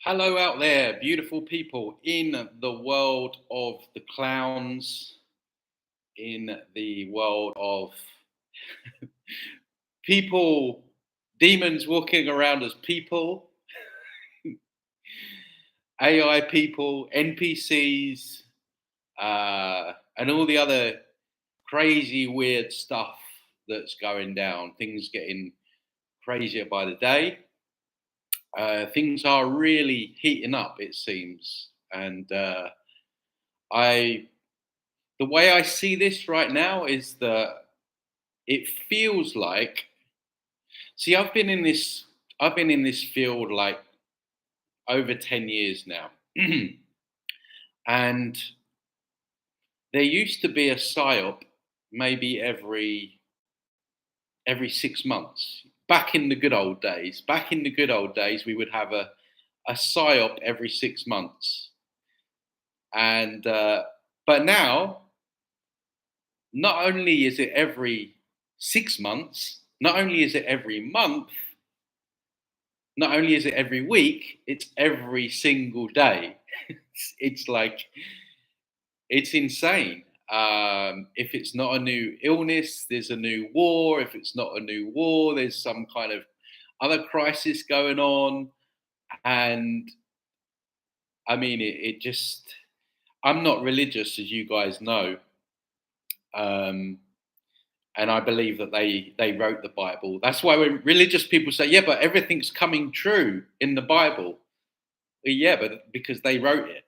Hello out there, beautiful people in the world of the clowns, in the world of people, demons walking around as people, AI people, NPCs, and all the other crazy, weird stuff that's going down. Things getting crazier by the day. Things are really heating up, it seems. And I the way I see this right now is that it feels like, see, I've been in this field like over 10 years now. And there used to be a psyop maybe every 6 months. Back in the good old days, we would have a psyop every 6 months. And but now, not only is it every 6 months, not only is it every month, not only is it every week, it's every single day. It's like, it's insane. If it's not a new illness, there's a new war. If it's not a new war, there's some kind of other crisis going on. And I mean, it just, I'm not religious, as you guys know. Um, and I believe that they wrote the Bible. That's why when religious people say, "Yeah, but everything's coming true in the Bible," well, yeah, but because they wrote it.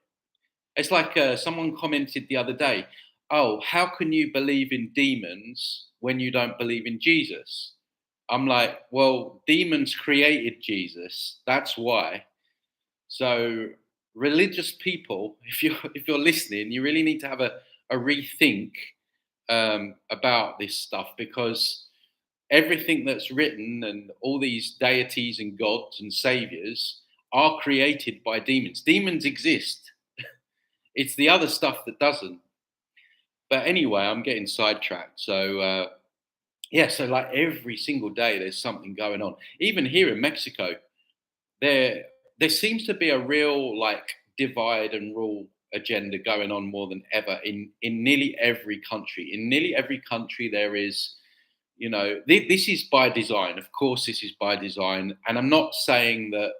It's like someone commented the other day, "Oh, how can you believe in demons when you don't believe in Jesus?" I'm like, "Well, demons created Jesus. That's why." So religious people, if you're listening, you really need to have a rethink about this stuff, because everything that's written and all these deities and gods and saviors are created by demons. Demons exist. It's the other stuff that doesn't. But anyway, I'm getting sidetracked. So yeah, so like every single day there's something going on. Even here in Mexico, there there seems to be a real like divide and rule agenda going on more than ever in nearly every country. In nearly every country there is, this is by design. Of course, this is by design, and I'm not saying that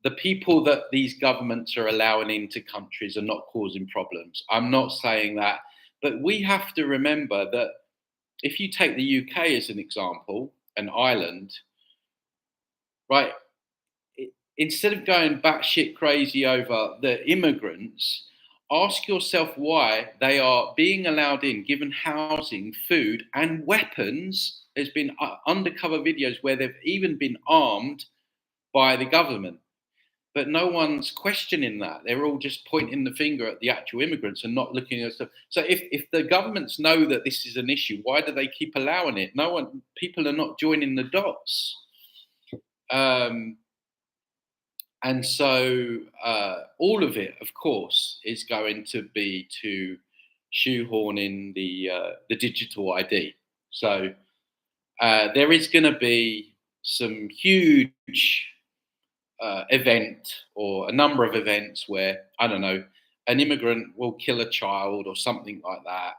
the people that these governments are allowing into countries are not causing problems. I'm not saying that, but we have to remember that if you take the UK as an example, an island, right? Instead of going batshit crazy over the immigrants, ask yourself why they are being allowed in, given housing, food, and weapons. There's been undercover videos where they've even been armed by the government. But no one's questioning that. They're all just pointing the finger at the actual immigrants and not looking at stuff. So if the governments know that this is an issue, why do they keep allowing it? No one, people are not joining the dots. Um, and so all of it, of course, is going to be to shoehorn in the digital ID. So there is going to be some huge event or a number of events where, I don't know, an immigrant will kill a child or something like that.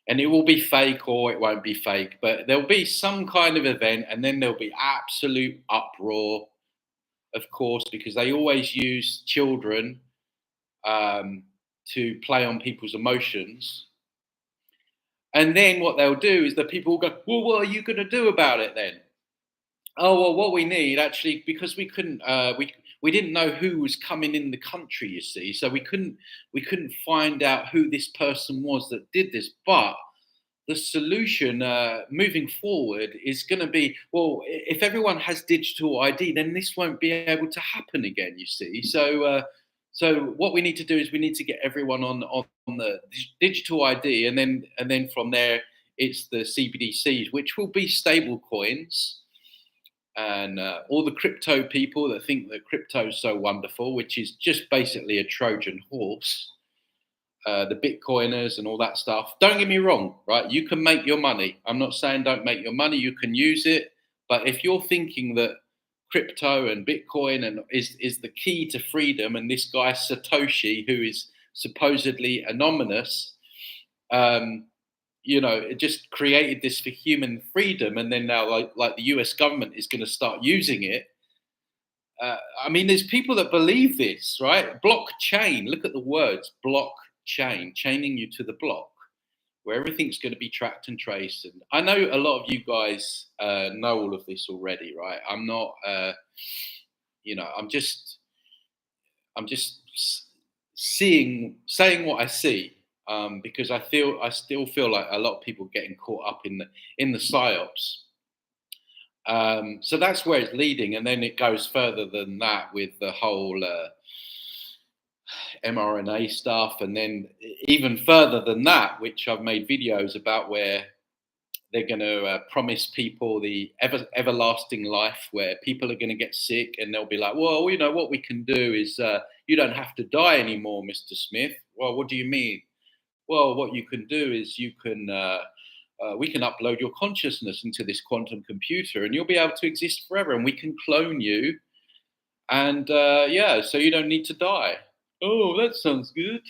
And it will be fake or it won't be fake, but there'll be some kind of event, and then there'll be absolute uproar, of course, because they always use children um, to play on people's emotions. And then what they'll do is the people will go, "Well, what are you going to do about it then?" "Oh, well, what we need actually, because we couldn't, we didn't know who was coming in the country, you see, so we couldn't find out who this person was that did this. But the solution moving forward is going to be, well, if everyone has digital ID, then this won't be able to happen again, you see. So what we need to do is we need to get everyone on the digital ID, and then from there it's the CBDCs, which will be stable coins." And all the crypto people that think that crypto is so wonderful, which is just basically a Trojan horse, the Bitcoiners and all that stuff. Don't get me wrong, right? You can make your money. I'm not saying don't make your money. You can use it, but if you're thinking that crypto and Bitcoin and is the key to freedom. And this guy Satoshi, who is supposedly anonymous, um, it just created this for human freedom, and then now like the U.S. government is going to start using it. I mean, there's people that believe this, right? Blockchain. Look at the words blockchain, chaining you to the block, where everything's going to be tracked and traced. And I know a lot of you guys know all of this already, right? I'm not, I'm just saying what I see, because I still feel like a lot of people getting caught up in the psyops. So that's where it's leading, and then it goes further than that with the whole mRNA stuff, and then even further than that, which I've made videos about, where they're going to promise people the everlasting life, where people are going to get sick, and they'll be like, "Well, what we can do is you don't have to die anymore, Mr. Smith." Well, what do you mean? Well, what you can do is we can upload your consciousness into this quantum computer, and you'll be able to exist forever, and we can clone you, and yeah, so you don't need to die. Oh, that sounds good.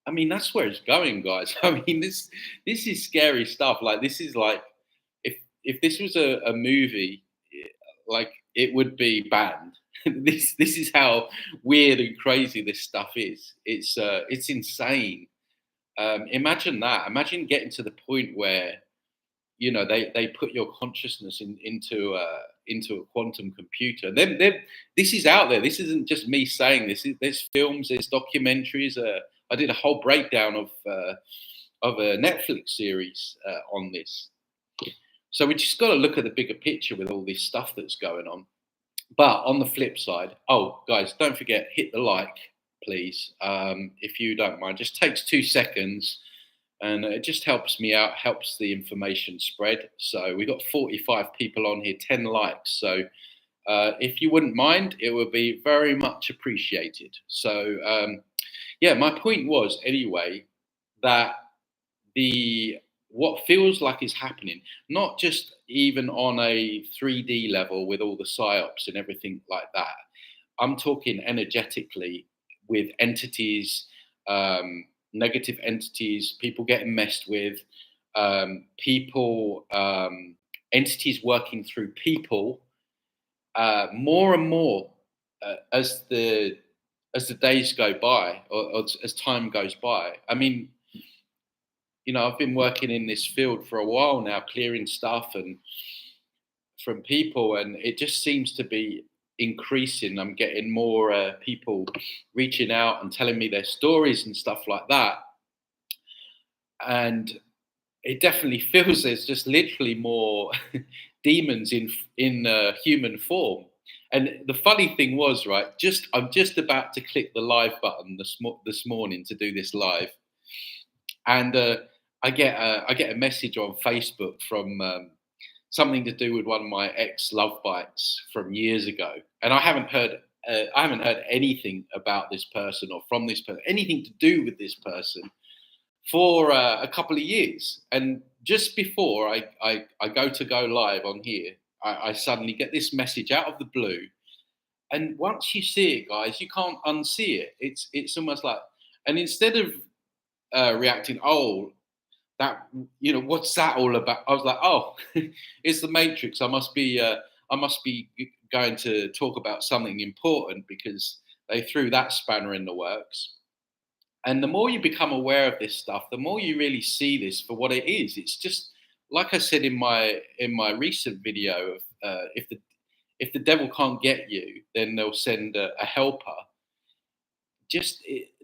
I mean, that's where it's going, guys. I mean, this is scary stuff. Like, this is like, if this was a movie, like, it would be banned. This is how weird and crazy this stuff is. It's insane. Imagine that. Imagine getting to the point where they put your consciousness into a quantum computer. Then this is out there. This isn't just me saying this. There's films, there's documentaries. I did a whole breakdown of a Netflix series on this. So we just got to look at the bigger picture with all this stuff that's going on. But on the flip side, oh guys, don't forget, hit the like, please, if you don't mind. Just takes 2 seconds. And it just helps me out, helps the information spread. So we got 45 people on here, 10 likes. So if you wouldn't mind, it would be very much appreciated. So yeah, my point was anyway that what feels like is happening, not just even on a 3D level with all the psyops and everything like that. I'm talking energetically with entities. Negative entities, people getting messed with, entities working through people, more and more as the days go by, or as time goes by. I mean, I've been working in this field for a while now, clearing stuff and from people, and it just seems to be increasing. I'm getting more people reaching out and telling me their stories and stuff like that, and it definitely feels there's just literally more demons in human form. And the funny thing was, right, I'm just about to click the live button this morning to do this live, and I get a message on Facebook from something to do with one of my ex love bites from years ago, and I haven't heard anything about this person or from this person, anything to do with this person for a couple of years. And just before I go live on here, I suddenly get this message out of the blue, and once you see it, guys, you can't unsee it. It's almost like, and instead of reacting, oh, that, what's that all about? I was like, oh, it's the Matrix. I must be going to talk about something important, because they threw that spanner in the works. And the more you become aware of this stuff, the more you really see this for what it is. It's just like I said in my recent video of if the devil can't get you, then they'll send a helper.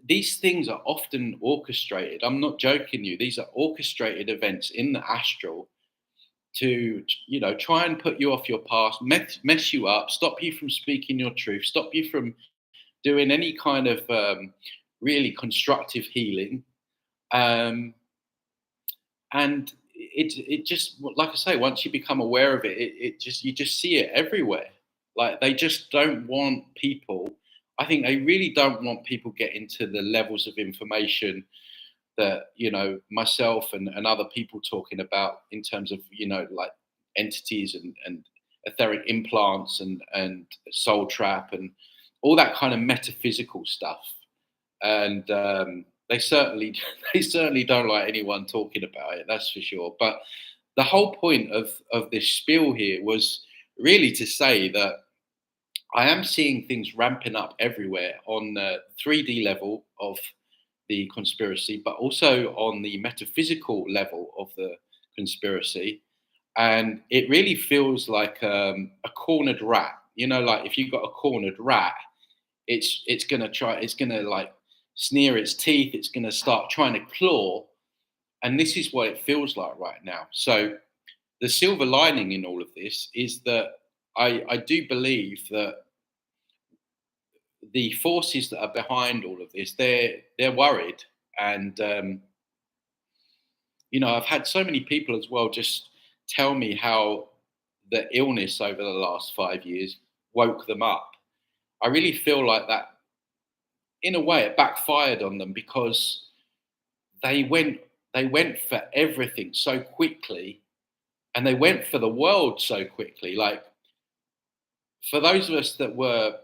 These things are often orchestrated. I'm not joking you. These are orchestrated events in the astral to, try and put you off your path, mess you up, stop you from speaking your truth, stop you from doing any kind of really constructive healing. And it just, like I say, once you become aware of it, you just see it everywhere. Like, they just don't want people. I think they really don't want people getting to the levels of information that, myself and other people talking about, in terms of, like entities and etheric implants and soul trap and all that kind of metaphysical stuff. And they certainly they certainly don't like anyone talking about it. That's for sure. But the whole point of this spiel here was really to say that I am seeing things ramping up everywhere on the 3D level of the conspiracy, but also on the metaphysical level of the conspiracy. And it really feels like a cornered rat. You know, like if you've got a cornered rat, it's gonna like sneer its teeth. It's gonna start trying to claw, and this is what it feels like right now. So the silver lining in all of this is that I do believe that the forces that are behind all of this, they're worried, and I've had so many people as well just tell me how the illness over the last 5 years woke them up. I really feel like that, in a way, it backfired on them because they went they went for everything so quickly, and they went for the world so quickly. Like, for those of us that were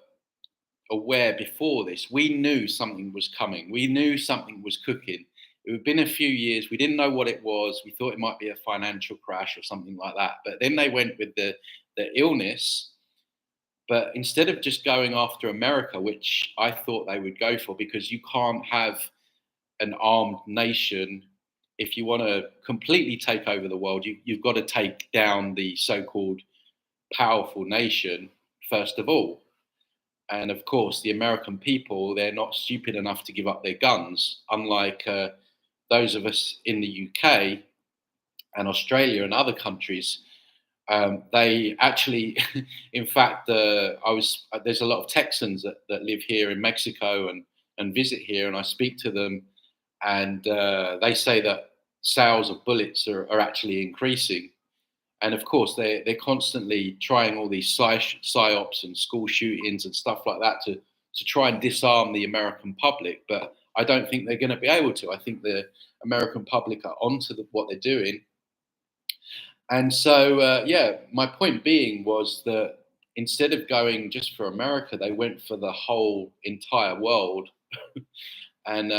aware before this, we knew something was coming. We knew something was cooking. It had been a few years. We didn't know what it was. We thought it might be a financial crash or something like that. But then they went with the illness. But instead of just going after America, which I thought they would go for, because you can't have an armed nation. If you want to completely take over the world, you've got to take down the so-called powerful nation first of all. And of course, the American people, they're not stupid enough to give up their guns, unlike those of us in the UK and Australia and other countries. They actually, in fact, there's a lot of Texans that live here in Mexico and visit here, and I speak to them, and they say that sales of bullets are actually increasing. And of course, they're constantly trying all these psyops and school shootings and stuff like that to try and disarm the American public. But I don't think they're going to be able to. I think the American public are onto what they're doing. And so, yeah, my point being was that instead of going just for America, they went for the whole entire world, and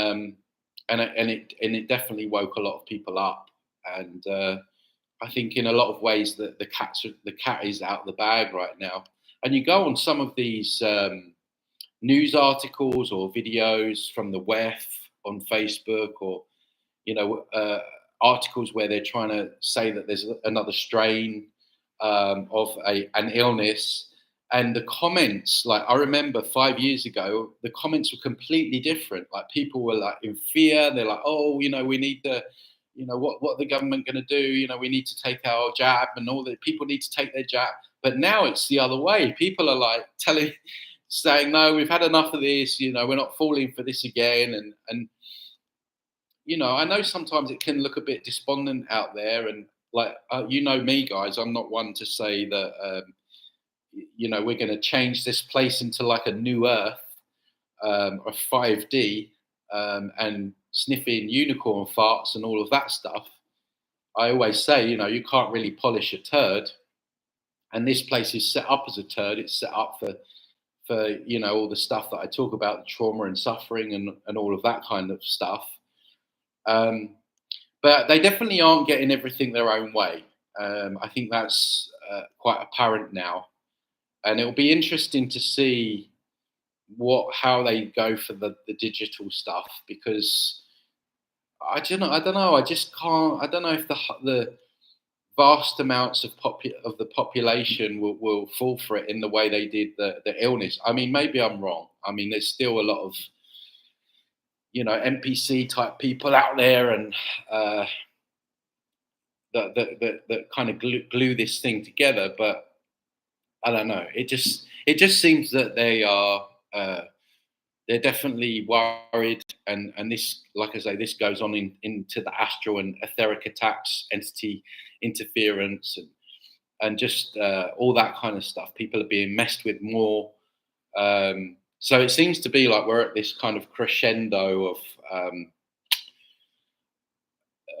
it definitely woke a lot of people up. And I think in a lot of ways that the cat is out of the bag right now. And you go on some of these news articles or videos from the WEF on Facebook, or articles where they're trying to say that there's another strain of an illness. And the comments, like, I remember 5 years ago, the comments were completely different. Like, people were like in fear. They're like, oh, we need the, what the government going to do? We need to take our jab, and all the people need to take their jab. But now it's the other way. People are like saying, no, we've had enough of this. We're not falling for this again. And I know sometimes it can look a bit despondent out there. And like, me, guys, I'm not one to say that, we're going to change this place into like a new Earth, or 5D, and sniffing unicorn farts and all of that stuff. I always say, you can't really polish a turd. And this place is set up as a turd. It's set up for all the stuff that I talk about, the trauma and suffering and all of that kind of stuff. But they definitely aren't getting everything their own way. I think that's quite apparent now. And it'll be interesting to see how they go for the digital stuff, because I don't know. I just can't. I don't know if the vast amounts of the population will fall for it in the way they did the illness. I mean, maybe I'm wrong. I mean, there's still a lot of NPC type people out there, and that kind of glue this thing together. But I don't know. It just seems that they are. They're definitely worried, and this, like I say, this goes on into the astral and etheric attacks, entity interference, and just all that kind of stuff. People are being messed with more. So it seems to be like we're at this kind of crescendo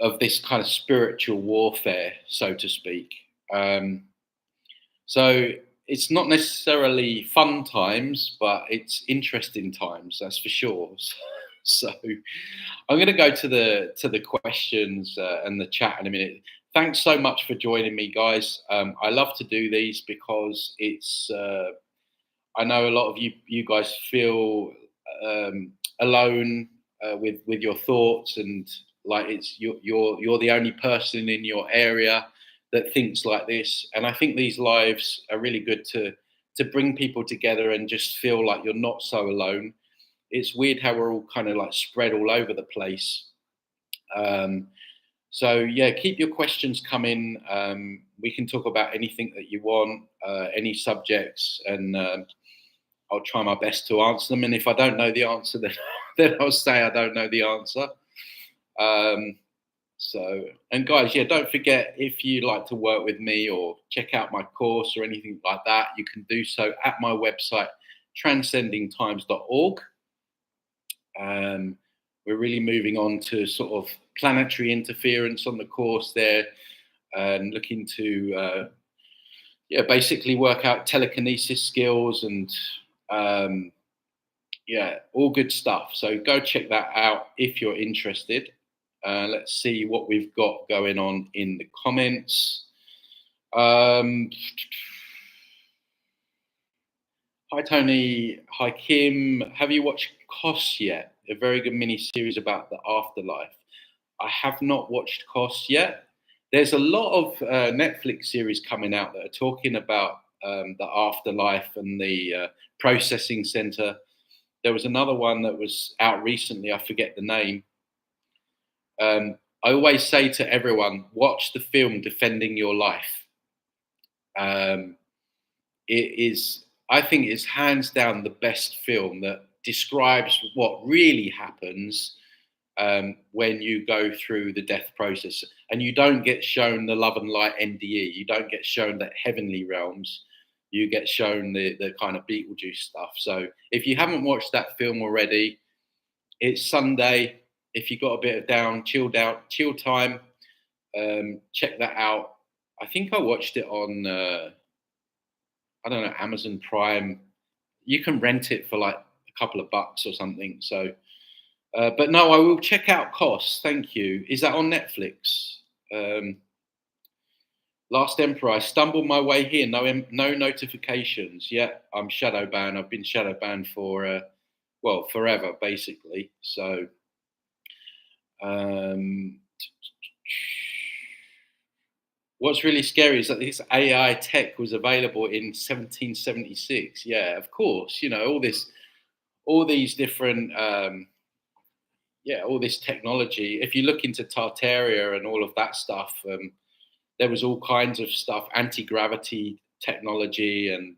of this kind of spiritual warfare, so to speak. So it's not necessarily fun times, but it's interesting times, that's for sure. So I'm going to go to the questions and the chat in a minute. Thanks so much for joining me, guys. I love to do these because it's. I know a lot of you guys feel alone with your thoughts, and like it's you're the only person in your area that thinks like this. And I think these lives are really good to bring people together and just feel like you're not so alone. It's weird how we're all kind of like spread all over the place. Um, so yeah, keep your questions coming. We can talk about anything that you want, any subjects, and I'll try my best to answer them. And if I don't know the answer, then then I'll say I don't know the answer. Um, so, and guys, yeah, don't forget, if you like to work with me or check out my course or anything like that, you can do so at my website, transcendingtimes.org. Um, we're really moving on to sort of planetary interference on the course there, and looking to yeah, basically work out telekinesis skills and um, yeah, all good stuff. So go check that out if you're interested. Let's see what we've got going on in the comments. Um, Hi Tony, hi Kim. Have you watched Cost yet? A very good mini series about the afterlife. I have not watched Cost yet. There's a lot of Netflix series coming out that are talking about the afterlife and the processing center. There was another one that was out recently. I forget the name. I always say to everyone, watch the film Defending Your Life. Um, it is, I think, it's hands down the best film that describes what really happens when you go through the death process, and you don't get shown the love and light NDE. You don't get shown the heavenly realms. You get shown the kind of Beetlejuice stuff. So if you haven't watched that film already, it's Sunday. If you got a bit of chill time, check that out. I think I watched it on I don't know, Amazon Prime. You can rent it for like a couple of bucks or something. So, but no, I will check out Cost. Thank you. Is that on Netflix? Um, Last Emperor. I stumbled my way here. No notifications. Yeah, I'm shadow banned. I've been shadow banned for well, forever basically. So. Um, What's really scary is that this AI tech was available in 1776. Yeah, of course. You know, all these different, yeah, all this technology. If you look into Tartaria and all of that stuff, there was all kinds of stuff, anti-gravity technology and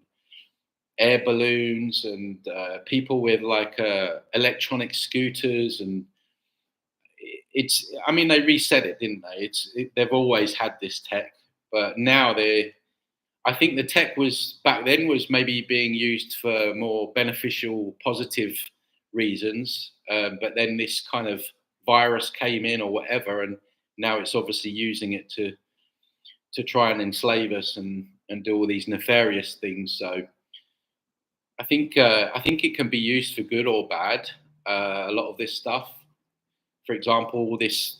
air balloons and people with like electronic scooters, and it's, I mean, they reset it, didn't they? They've always had this tech, but now I think the tech was back then was maybe being used for more beneficial, positive reasons. But then this kind of virus came in or whatever, and now it's obviously using it to try and enslave us and do all these nefarious things. So I think it can be used for good or bad. A lot of this stuff, for example, this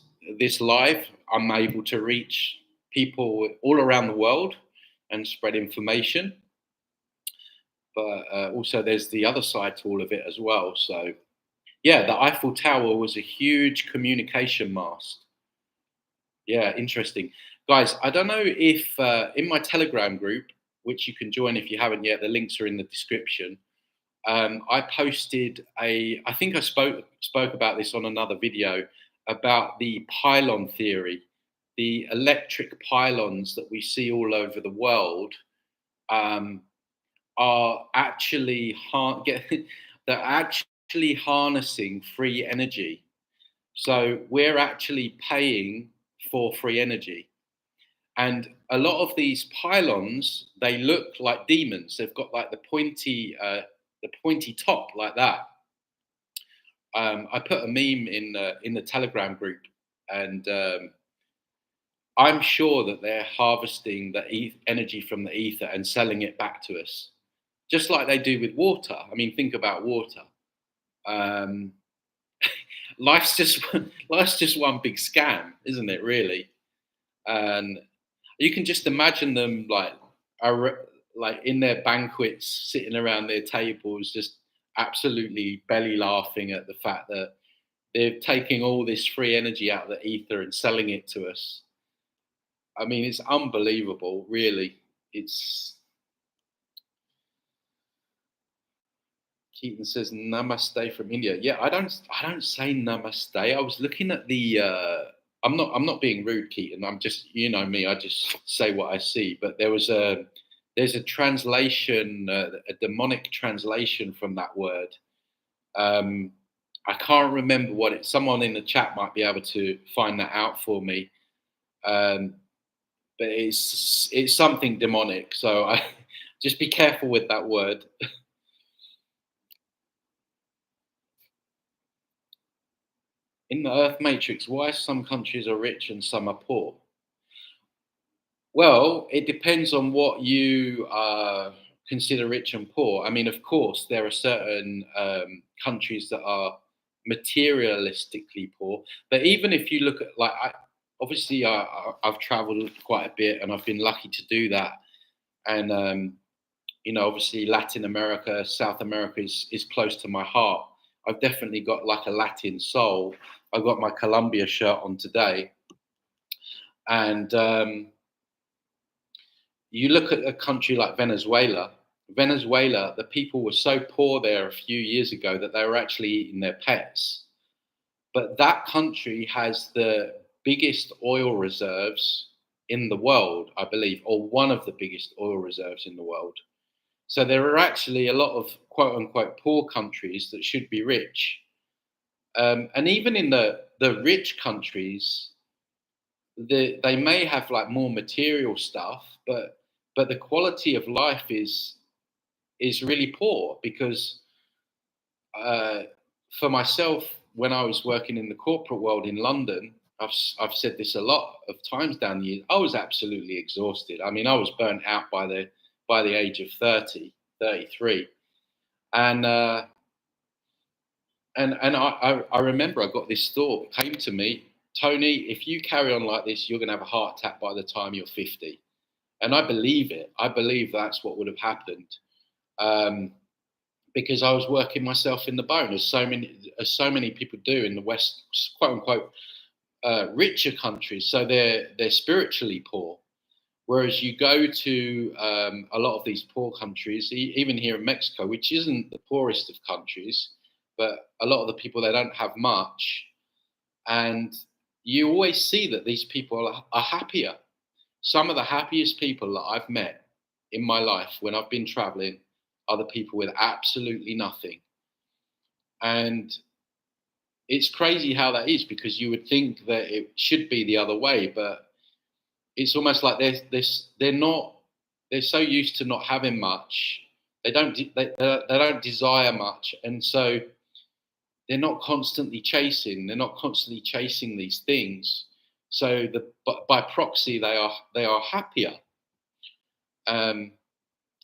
live, I'm able to reach people all around the world and spread information. But also, there's the other side to all of it as well. So, yeah, the Eiffel Tower was a huge communication mast. Yeah, interesting, guys. I don't know if in my Telegram group, which you can join if you haven't yet, the links are in the description. I posted I think I spoke about this on another video about the pylon theory, the electric pylons that we see all over the world. Um, are actually they're actually harnessing free energy. So we're actually paying for free energy. And a lot of these pylons, they look like demons. They've got like the pointy top like that. I put a meme in the Telegram group, and I'm sure that they're harvesting the energy from the ether and selling it back to us, just like they do with water. I mean, think about water. Um, life's just one big scam, isn't it? Really, and you can just imagine them like in their banquets, sitting around their tables, just absolutely belly laughing at the fact that they're taking all this free energy out of the ether and selling it to us. I mean, it's unbelievable, really. It's Keaton says namaste from India. Yeah, I don't say namaste. I was looking at the I'm not being rude, Keaton. I'm just, you know me, I just say what I see. But there's a translation, a demonic translation from that word. Um I can't remember what it. Someone in the chat might be able to find that out for me. Um but it's something demonic. So I just be careful with that word. In the Earth Matrix, why some countries are rich and some are poor? Well, it depends on what you consider rich and poor. I mean, of course, there are certain countries that are materialistically poor, but even if you look at obviously, I've travelled quite a bit, and I've been lucky to do that. And obviously, Latin America, South America is close to my heart. I've definitely got like a Latin soul. I've got my Colombia shirt on today, and you look at a country like Venezuela. Venezuela, the people were so poor there a few years ago that they were actually eating their pets. But that country has the biggest oil reserves in the world, I believe, or one of the biggest oil reserves in the world. So there are actually a lot of quote unquote poor countries that should be rich. And even in the rich countries, they may have like more material stuff, but the quality of life is really poor because uh, for myself, when I was working in the corporate world in London, I've said this a lot of times down the years. I was absolutely exhausted. I mean, I was burnt out by the age of 30, 33, and I remember I got this thought came to me, Tony, if you carry on like this, you're going to have a heart attack by the time you're 50. And I believe it. I believe that's what would have happened, because I was working myself in the bone, as so many people do in the West, quote unquote, richer countries. So they're spiritually poor. Whereas you go to a lot of these poor countries, even here in Mexico, which isn't the poorest of countries, but a lot of the people, they don't have much, and you always see that these people are happier. Some of the happiest people that I've met in my life when I've been traveling are the people with absolutely nothing. And it's crazy how that is, because you would think that it should be the other way, but it's almost like they're not, they're so used to not having much. They don't desire much, and so they're not constantly chasing these things. So by proxy, they are happier. Um,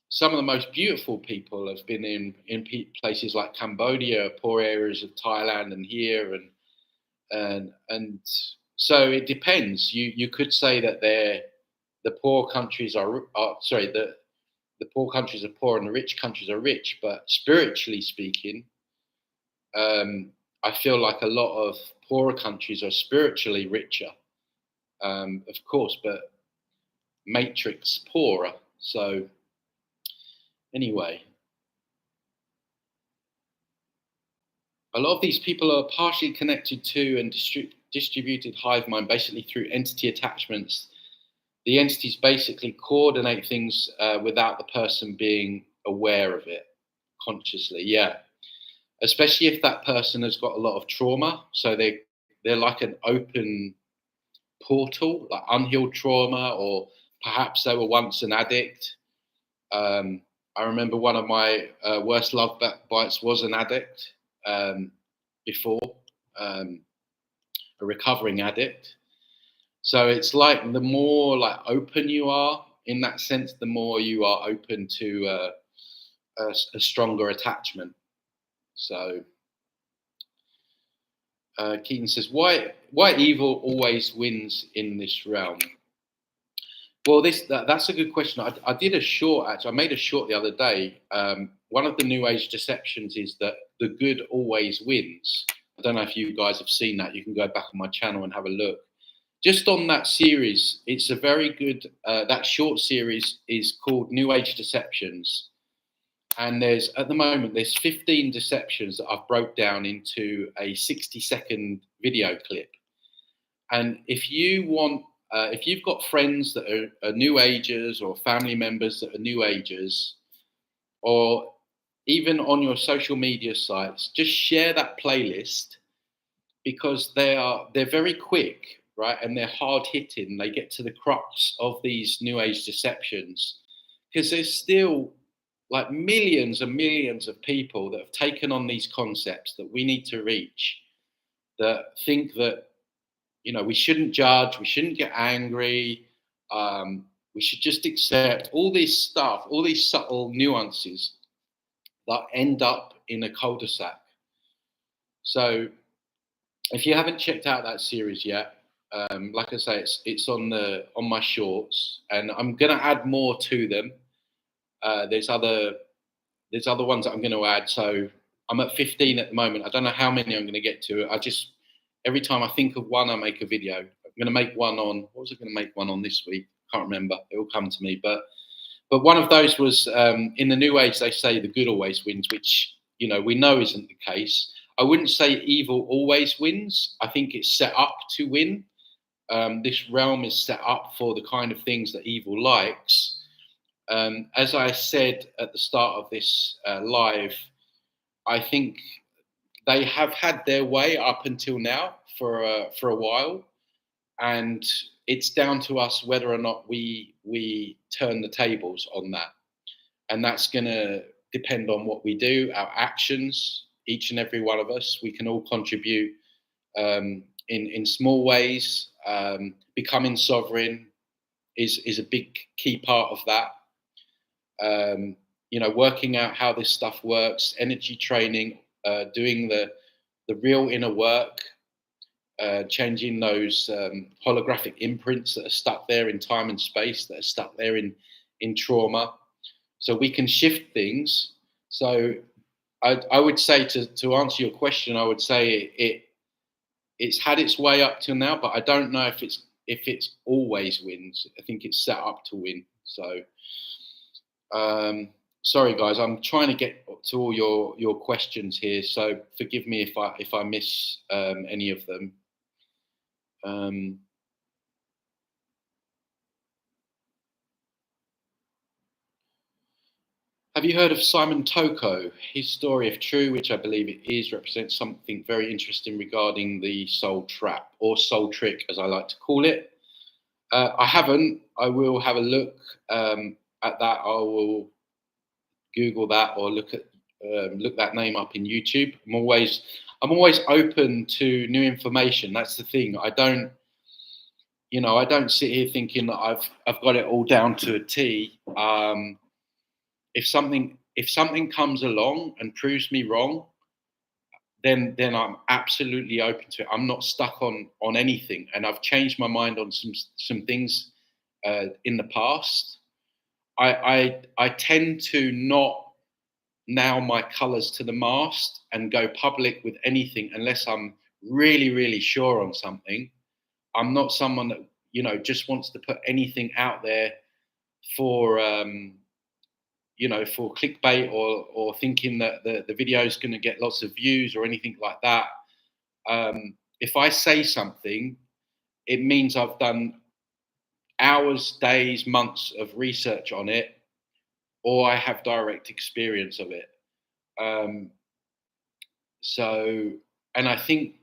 some of the most beautiful people have been in places like Cambodia, poor areas of Thailand, and here, and so it depends. You could say that the poor countries are sorry, the poor countries are poor and the rich countries are rich, but spiritually speaking, I feel like a lot of poorer countries are spiritually richer, of course, but matrix poorer. So anyway, a lot of these people are partially connected to and distributed hive mind basically through entity attachments. The entities basically coordinate things without the person being aware of it consciously. Yeah, especially if that person has got a lot of trauma, so they're like an open portal, like unhealed trauma, or perhaps they were once an addict. I remember one of my worst love bites was an addict, before, um, a recovering addict. So it's like the more like open you are in that sense, the more you are open to a stronger attachment. So Keaton says, why evil always wins in this realm? Well, that's a good question. I did a short, actually. I made a short the other day. One of the New Age deceptions is that the good always wins. I don't know if you guys have seen that. You can go back on my channel and have a look. Just on that series, it's a very good. That short series is called New Age Deceptions, and at the moment there's 15 deceptions that I've broke down into a 60-second video clip. And if you've got friends that are New Agers or family members that are New Agers, or even on your social media sites, just share that playlist, because they're very quick, right? And they're hard hitting. They get to the crux of these New Age deceptions, because there's still like millions and millions of people that have taken on these concepts that we need to reach, that think that, we shouldn't judge, we shouldn't get angry, we should just accept all this stuff, all these subtle nuances that end up in a cul-de-sac. So if you haven't checked out that series yet, like I say, it's on my shorts, and I'm going to add more to them. There's other ones that I'm going to add. So I'm at 15 at the moment. I don't know how many I'm going to get to. Every time I think of one, I make a video. I'm going to make one on, what was I going to make one on this week? Can't remember. It will come to me. But one of those was, in the New Age, they say the good always wins, which, we know isn't the case. I wouldn't say evil always wins. I think it's set up to win. This realm is set up for the kind of things that evil likes. As I said at the start of this live, I think they have had their way up until now for a while, and it's down to us whether or not we turn the tables on that, and that's going to depend on what we do, our actions. Each and every one of us, we can all contribute in small ways. Becoming sovereign is a big key part of that. Working out how this stuff works, energy training, doing the real inner work, changing those holographic imprints that are stuck there in time and space, that are stuck there in trauma, so we can shift things. So I would say, to answer your question, I would say it's had its way up till now, but I don't know if it's always wins. I think it's set up to win. So sorry guys, I'm trying to get to all your questions here, so forgive me if I miss any of them. Have you heard of Simon Toko? His story, if true, which I believe it is, represents something very interesting regarding the soul trap, or soul trick as I like to call it. I haven't. I will have a look at that. I will Google that, or look that name up in YouTube. I'm always open to new information. That's the thing. I don't sit here thinking that I've got it all down to a T. If something comes along and proves me wrong, then I'm absolutely open to it. I'm not stuck on anything, and I've changed my mind on some things in the past. I tend to not nail my colours to the mast and go public with anything unless I'm really, really sure on something. I'm not someone that just wants to put anything out there for for clickbait, or thinking that the video is going to get lots of views or anything like that. If I say something, it means I've done hours, days, months of research on it, or I have direct experience of it. And I think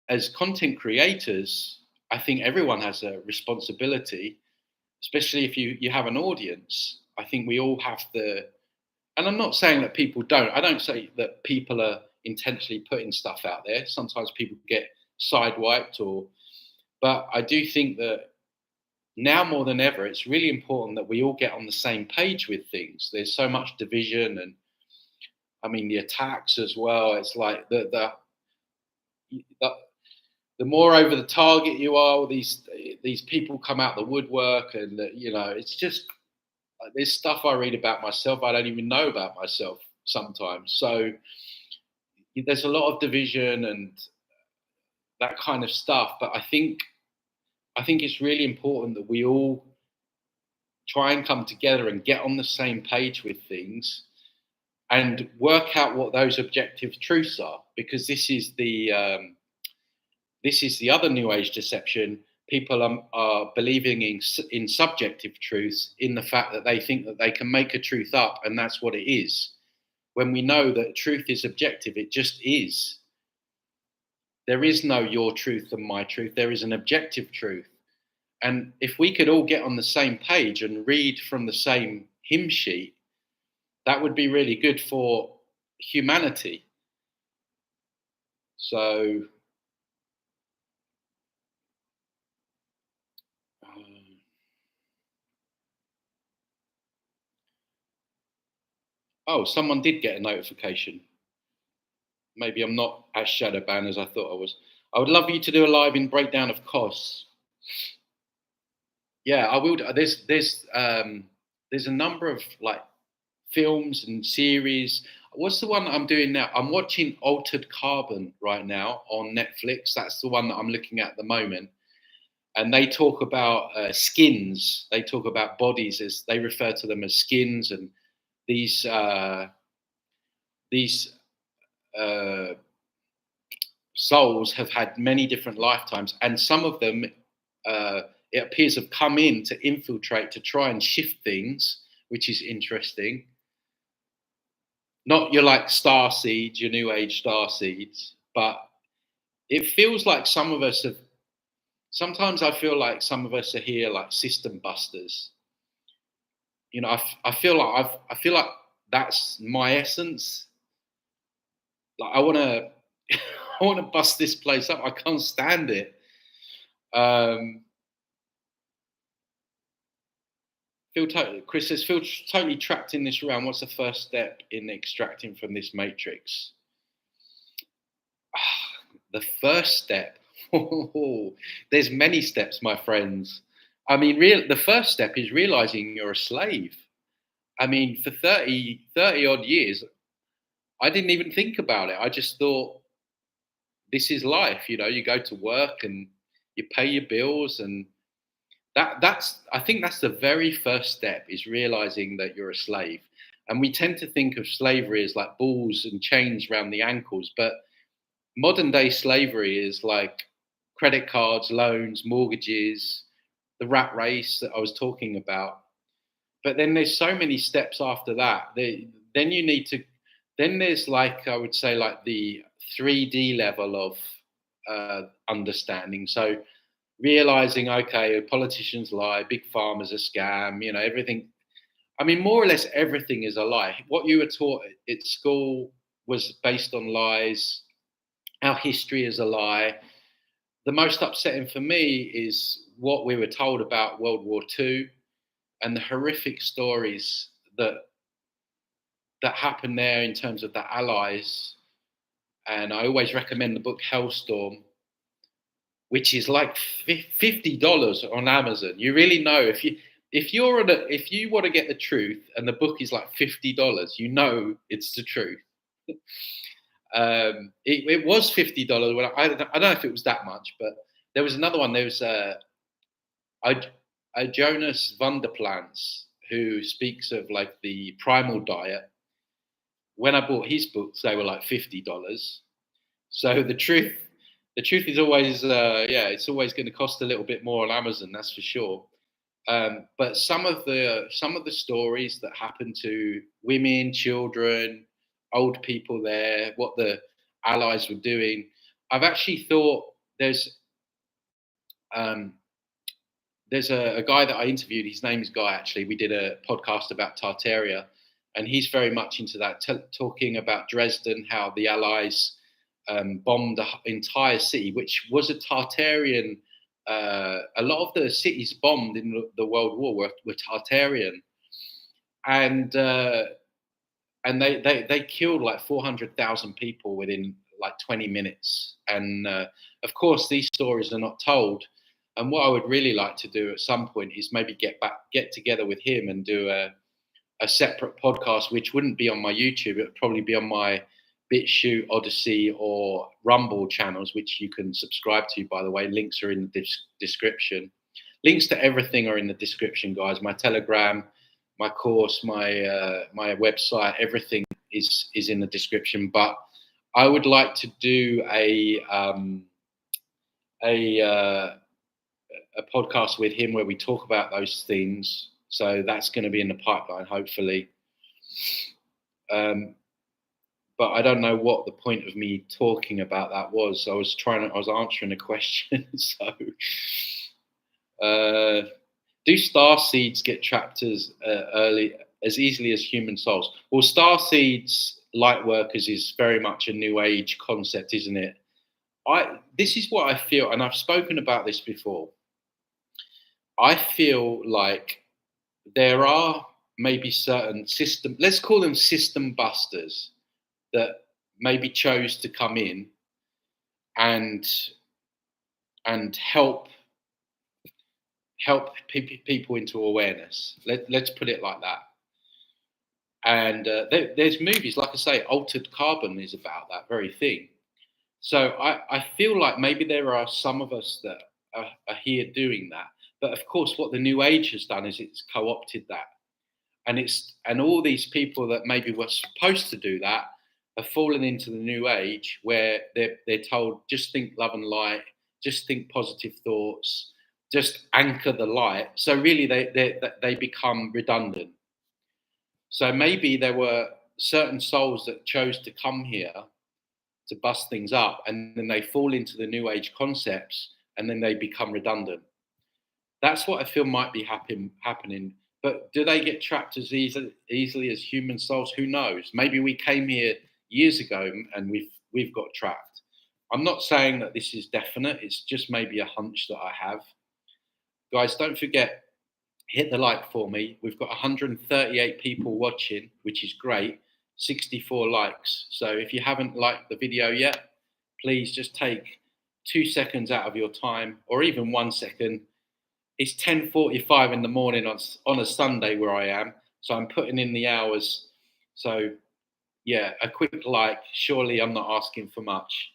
as content creators, I think everyone has a responsibility, especially if you have an audience. I think we all have to, and I'm not saying that people don't. I don't say that people are intentionally putting stuff out there. Sometimes people get sidewiped, or But I do think that now more than ever, it's really important that we all get on the same page with things. There's so much division, and I mean the attacks as well. It's like the the more over the target you are, these people come out the woodwork, and it's just there's stuff I read about myself I don't even know about myself sometimes. So there's a lot of division and that kind of stuff. But I think it's really important that we all try and come together and get on the same page with things and work out what those objective truths are, because this is the other new age deception. People are believing in subjective truths, in the fact that they think that they can make a truth up and that's what it is, when we know that truth is objective. It just is. There is no your truth and my truth. There is an objective truth. And if we could all get on the same page and read from the same hymn sheet, that would be really good for humanity. So, oh, someone did get a notification. Maybe I'm not as shadow banned as I thought I was. I would love you to do a live in breakdown of costs. Yeah, I will. There's a number of like films and series. What's the one that I'm doing now? I'm watching Altered Carbon right now on Netflix. That's the one that I'm looking at the moment. And they talk about skins. They talk about bodies, as they refer to them as skins, and these uh, souls have had many different lifetimes, and some of them, it appears, have come in to infiltrate to try and shift things, which is interesting. Not your like star seeds, your new age star seeds, but it feels like some of us have. Sometimes I feel like some of us are here like system busters. I feel like I feel like that's my essence. Like I want to, I want to bust this place up. I can't stand it. Um, Chris says, feel totally trapped in this realm. What's the first step in extracting from this matrix? The first step. There's many steps, my friends. I mean, the first step is realizing you're a slave. I mean, for 30 odd years, I didn't even think about it. I just thought, this is life. You go to work and you pay your bills, and that's I think that's the very first step, is realizing that you're a slave. And we tend to think of slavery as like balls and chains around the ankles, but modern day slavery is like credit cards, loans, mortgages, the rat race that I was talking about. But then there's so many steps after that. Then you need to. Then there's like, I would say, like the 3D level of understanding. So realizing, okay, politicians lie, big pharma's a scam. Everything. I mean, more or less everything is a lie. What you were taught at school was based on lies. Our history is a lie. The most upsetting for me is what we were told about World War II and the horrific stories that happened there in terms of the Allies. And I always recommend the book Hellstorm, which is like $50 on Amazon. You really know, if you want to get the truth, and the book is like $50, it's the truth. It was $50. I don't know if it was that much, but there was another one. There was Jonas Vanderplans, who speaks of like the primal diet. When I bought his books, they were like $50. So the truth is always, it's always going to cost a little bit more on Amazon, that's for sure. But some of the stories that happen to women, children, old people there, what the Allies were doing, I've actually thought um, there's a guy that I interviewed. His name is Guy. Actually, we did a podcast about Tartaria, and he's very much into that, talking about Dresden, how the Allies bombed the entire city, which was a Tartarian a lot of the cities bombed in the World War were Tartarian, and they killed like 400,000 people within like 20 minutes. And of course, these stories are not told. And what I would really like to do at some point is maybe get together with him and do a separate podcast, which wouldn't be on my YouTube. It would probably be on my Bitchute, Odysee, or Rumble channels, which you can subscribe to, by the way. Links are in the description. Links to everything are in the description, guys. My Telegram, my course, my website, everything is in the description. But I would like to do a podcast with him where we talk about those things. So that's going to be in the pipeline, hopefully. But I don't know what the point of me talking about that was. I was answering a question. So, do star seeds get trapped as easily as human souls? Well, star seeds, light workers, is very much a new age concept, isn't it? This is what I feel, and I've spoken about this before. I feel like there are maybe certain let's call them system busters, that maybe chose to come in and help people into awareness. Let's put it like that. And there's movies, like I say, Altered Carbon is about that very thing. So I feel like maybe there are some of us that are here doing that. But of course, what the New Age has done is it's co-opted that. And all these people that maybe were supposed to do that have fallen into the New Age, where they're told, just think love and light, just think positive thoughts, just anchor the light. So really they become redundant. So maybe there were certain souls that chose to come here to bust things up, and then they fall into the New Age concepts, and then they become redundant. That's what I feel might be happening. But do they get trapped as easily as human souls? Who knows? Maybe we came here years ago and we've got trapped. I'm not saying that this is definite. It's just maybe a hunch that I have. Guys, don't forget, hit the like for me. We've got 138 people watching, which is great. 64 likes. So if you haven't liked the video yet, please just take 2 seconds out of your time, or even 1 second. It's 10:45 in the morning on a Sunday where I am, so I'm putting in the hours. So yeah, a quick like. Surely I'm not asking for much.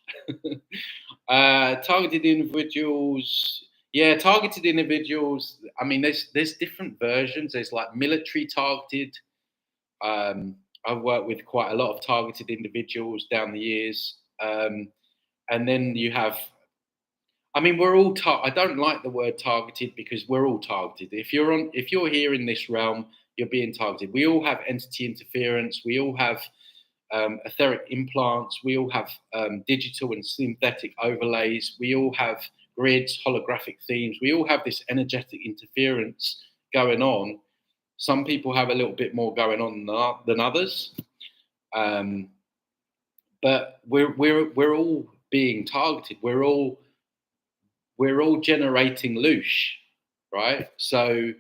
Targeted individuals. Yeah, targeted individuals. I mean, there's different versions. There's like military targeted. I've worked with quite a lot of targeted individuals down the years. And then you have, I mean, we're all. I don't like the word targeted, because we're all targeted. If you're here in this realm, you're being targeted. We all have entity interference. We all have etheric implants. We all have digital and synthetic overlays. We all have grids, holographic themes. We all have this energetic interference going on. Some people have a little bit more going on than others, but we're all being targeted. We're all generating loosh, right? So,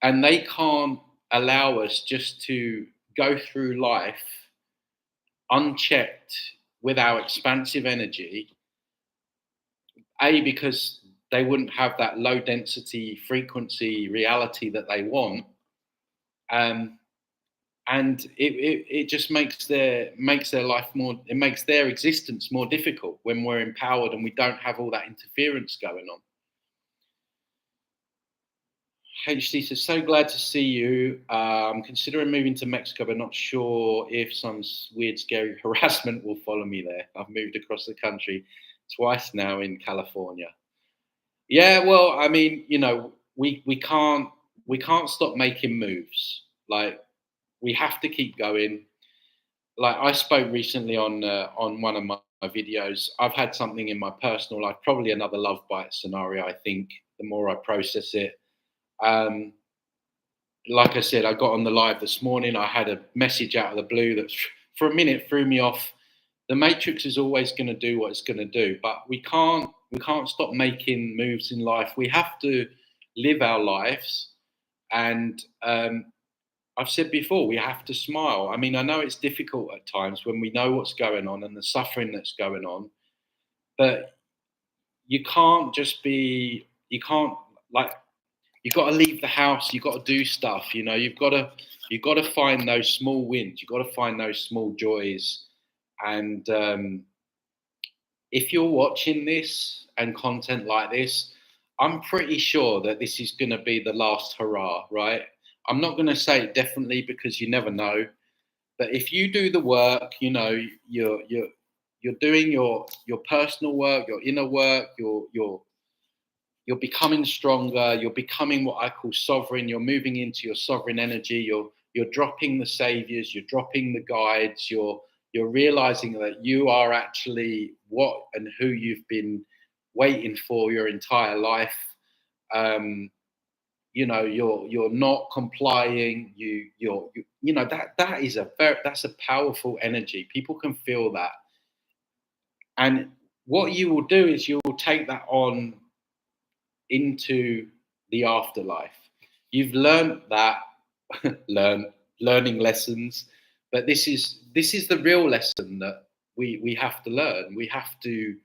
and they can't allow us just to go through life unchecked with our expansive energy. Because they wouldn't have that low density frequency reality that they want. And it just makes their life more, it makes their existence more difficult when we're empowered and we don't have all that interference going on. HC says, so glad to see you. I'm considering moving to Mexico, but not sure if some weird, scary harassment will follow me there. I've moved across the country twice now in California. Yeah, well, I mean, we can't stop making moves. Like, we have to keep going. Like, I spoke recently on one of my videos. I've had something in my personal life, probably another love bite scenario. I think the more I process it. Like I said, I got on the live this morning. I had a message out of the blue that for a minute threw me off. The Matrix is always going to do what it's going to do, but we can't stop making moves in life. We have to live our lives, and I've said before, we have to smile. I mean, I know it's difficult at times when we know what's going on and the suffering that's going on, but you can't just be, you can't, like, you've got to leave the house, you've got to do stuff, you know, you've got to find those small wins, you've got to find those small joys. And if you're watching this and content like this, I'm pretty sure that this is going to be the last hurrah, right? I'm not going to say it definitely because you never know. But if you do the work, you know, you're doing your personal work, your inner work, you're becoming stronger, you're becoming what I call sovereign, you're moving into your sovereign energy, you're dropping the saviors, you're dropping the guides, you're realizing that you are actually what and who you've been waiting for your entire life. You know, you're not complying, you know, that is that's a powerful energy. People can feel that. And what you will do is you will take that on into the afterlife. You've learned that learning lessons, but this is the real lesson that we have to learn. We have to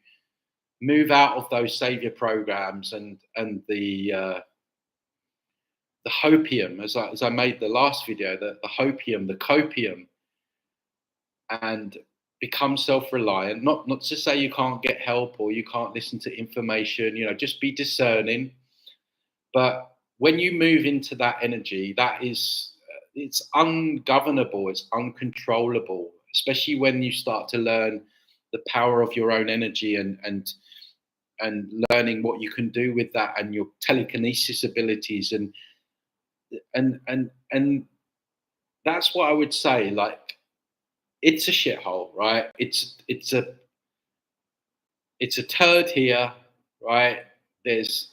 move out of those savior programs and the hopium, as I made the last video, the hopium, the copium, and become self-reliant. Not to say you can't get help or you can't listen to information. You know, just be discerning. But when you move into that energy, that is, it's ungovernable, it's uncontrollable, especially when you start to learn the power of your own energy and learning what you can do with that and your telekinesis abilities and that's what I would say. Like, it's a shithole, right? It's a turd here, right? There's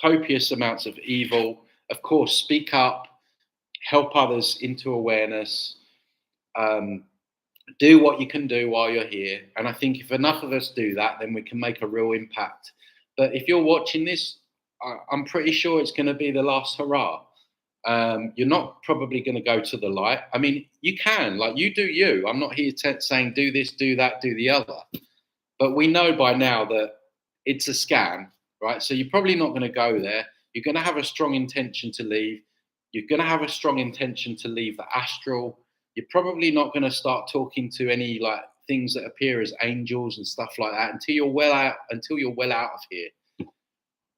copious amounts of evil. Of course, speak up, help others into awareness, um, do what you can do while you're here. And I think if enough of us do that, then we can make a real impact. But if you're watching this, I'm pretty sure it's going to be the last hurrah. You're not probably going to go to the light. I mean, you can, like, you do you. I'm not here saying do this, do that, do the other. But we know by now that it's a scam, right? So you're probably not going to go there. You're going to have a strong intention to leave. You're going to have a strong intention to leave the astral. You're probably not going to start talking to any, like, things that appear as angels and stuff like that until you're well out of here.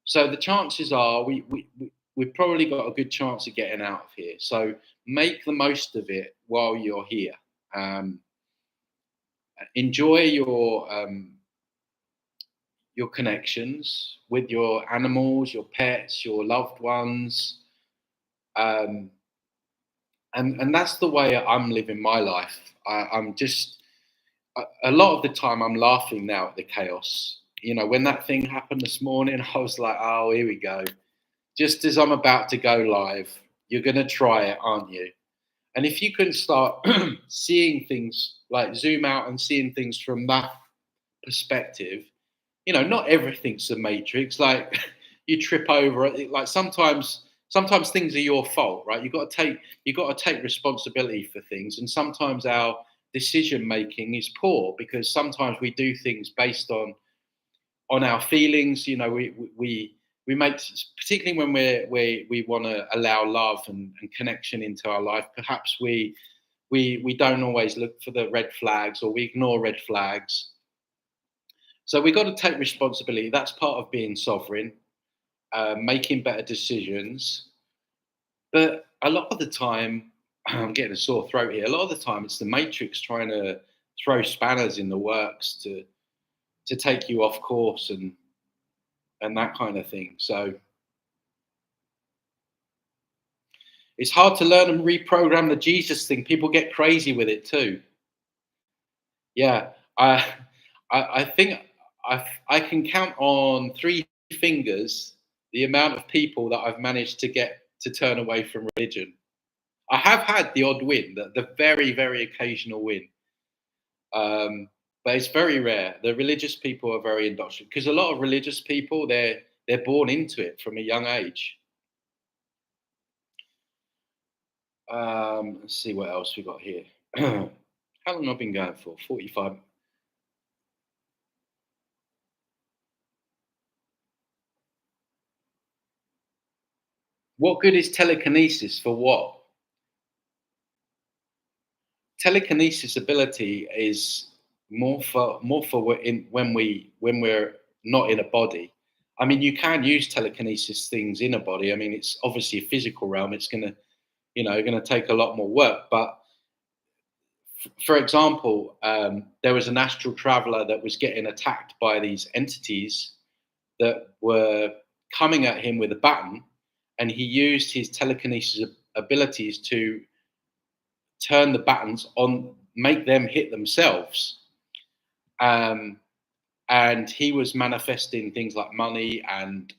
So the chances are we've probably got a good chance of getting out of here. So make the most of it while you're here. Enjoy your connections with your animals, your pets, your loved ones, and that's the way I'm living my life. I'm just a lot of the time I'm laughing now at the chaos. You know, when that thing happened this morning, I was like, oh, here we go. Just as I'm about to go live, you're going to try it, aren't you? And if you can start seeing things, like zoom out and seeing things from that perspective, you know, not everything's a matrix. Like, you trip over it. Like, sometimes things are your fault, right? You got to take responsibility for things. And sometimes our decision making is poor because sometimes we do things based on our feelings. You know, we make, particularly when we want to allow love and connection into our life. Perhaps we don't always look for the red flags, or we ignore red flags. So we've got to take responsibility. That's part of being sovereign, making better decisions. But a lot of the time, I'm getting a sore throat here. A lot of the time, it's the matrix trying to throw spanners in the works to take you off course and that kind of thing. So it's hard to learn and reprogram the Jesus thing. People get crazy with it too. Yeah, I think I can count on 3 fingers the amount of people that I've managed to get to turn away from religion. I have had the odd win, the very, very occasional win. but it's very rare. The religious people are very indoctrinated because a lot of religious people they're born into it from a young age. Let's see what else we got here. How long have I been going for? 45. What good is telekinesis for what? Telekinesis ability is when we're not in a body. I mean, you can use telekinesis things in a body. I mean, it's obviously a physical realm. It's gonna take a lot more work. But for example, there was an astral traveler that was getting attacked by these entities that were coming at him with a baton, and he used his telekinesis abilities to turn the buttons on, make them hit themselves. Um, and he was manifesting things like money and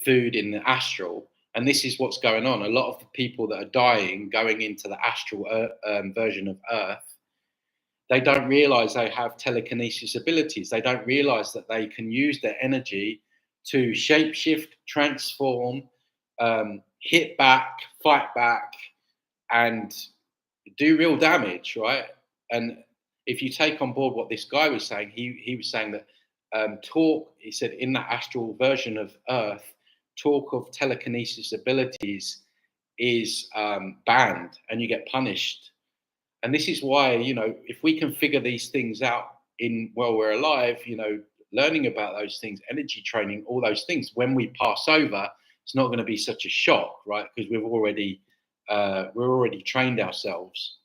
food in the astral. And this is what's going on. A lot of the people that are dying, going into the astral version of Earth, they don't realize they have telekinesis abilities. They don't realize that they can use their energy to shapeshift, transform, hit back, fight back, and do real damage, right? And if you take on board what this guy was saying, he was saying that talk. He said in that astral version of Earth, talk of telekinesis abilities is banned, and you get punished. And this is why, if we can figure these things out while we're alive, learning about those things, energy training, all those things, when we pass over, it's not going to be such a shock, right? Because we're already trained ourselves.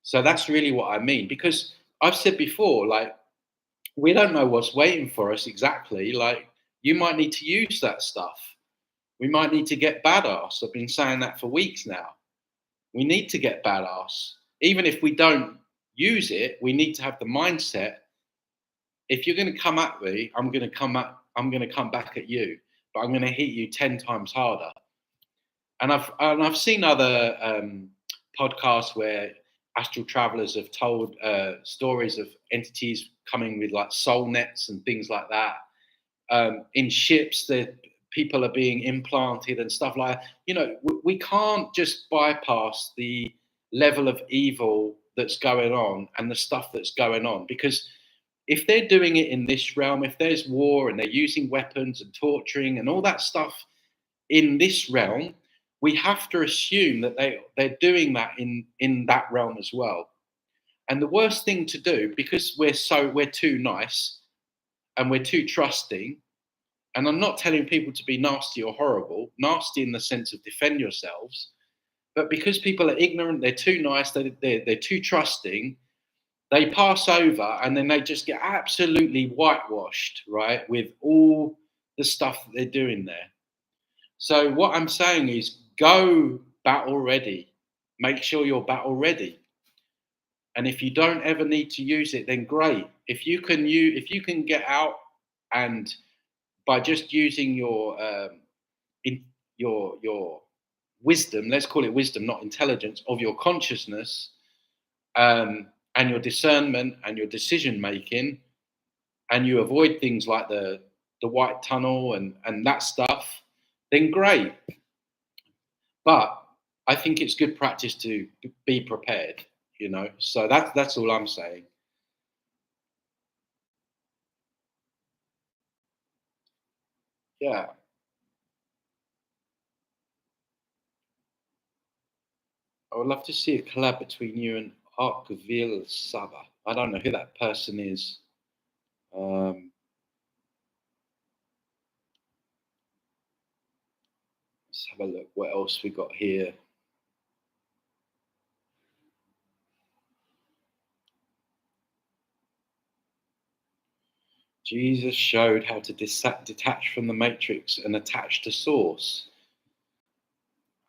So that's really what I mean. Because I've said before, like, we don't know what's waiting for us exactly. Like, you might need to use that stuff. We might need to get badass. I've been saying that for weeks now. We need to get badass. Even if we don't use it, we need to have the mindset. If you're going to come at me, I'm going to come back at you, but I'm going to hit you 10 times harder. And I've seen other podcasts where astral travelers have told stories of entities coming with like soul nets and things like that. In ships, that people are being implanted and stuff like that. We can't just bypass the level of evil that's going on and the stuff that's going on, because if they're doing it in this realm, if there's war and they're using weapons and torturing and all that stuff in this realm, we have to assume that they're doing that in that realm as well. And the worst thing to do, because we're too nice and we're too trusting, and I'm not telling people to be nasty or horrible, nasty in the sense of defend yourselves, but because people are ignorant, they're too nice, they're too trusting, they pass over and then they just get absolutely whitewashed, right, with all the stuff that they're doing there. So what I'm saying is, go battle ready. Make sure you're battle ready. And if you don't ever need to use it, then great. If you can get out and by just using your wisdom, let's call it wisdom, not intelligence, of your consciousness, and your discernment and your decision making, and you avoid things like the white tunnel and that stuff, then great. But I think it's good practice to be prepared, So that's all I'm saying. Yeah. I would love to see a collab between you and Arkville Saba. I don't know who that person is. Um, let's have a look. What else we got here? Jesus showed how to detach from the matrix and attach to source.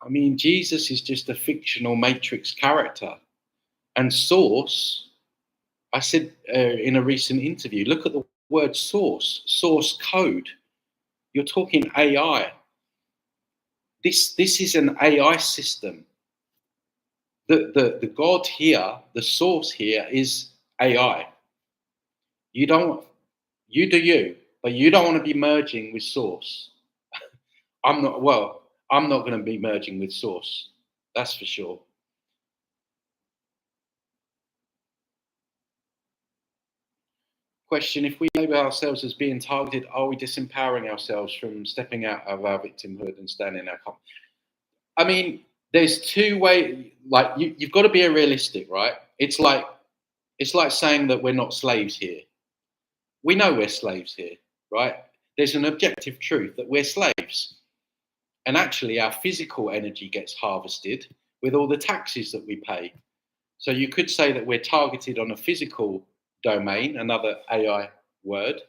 I mean, Jesus is just a fictional matrix character. And source, I said in a recent interview, look at the word source code. You're talking AI. This is an AI system. The God here, the source here is AI. You don't. You do you, but you don't want to be merging with source. I'm not. Well, I'm not going to be merging with source. That's for sure. Question: if we label ourselves as being targeted, are we disempowering ourselves from stepping out of our victimhood and standing in our I mean, there's two ways. Like you've got to be a realistic, right? It's like saying that we're not slaves here. We know we're slaves here, right? There's an objective truth that we're slaves, and actually, our physical energy gets harvested with all the taxes that we pay. So you could say that we're targeted on a physical domain, another AI word,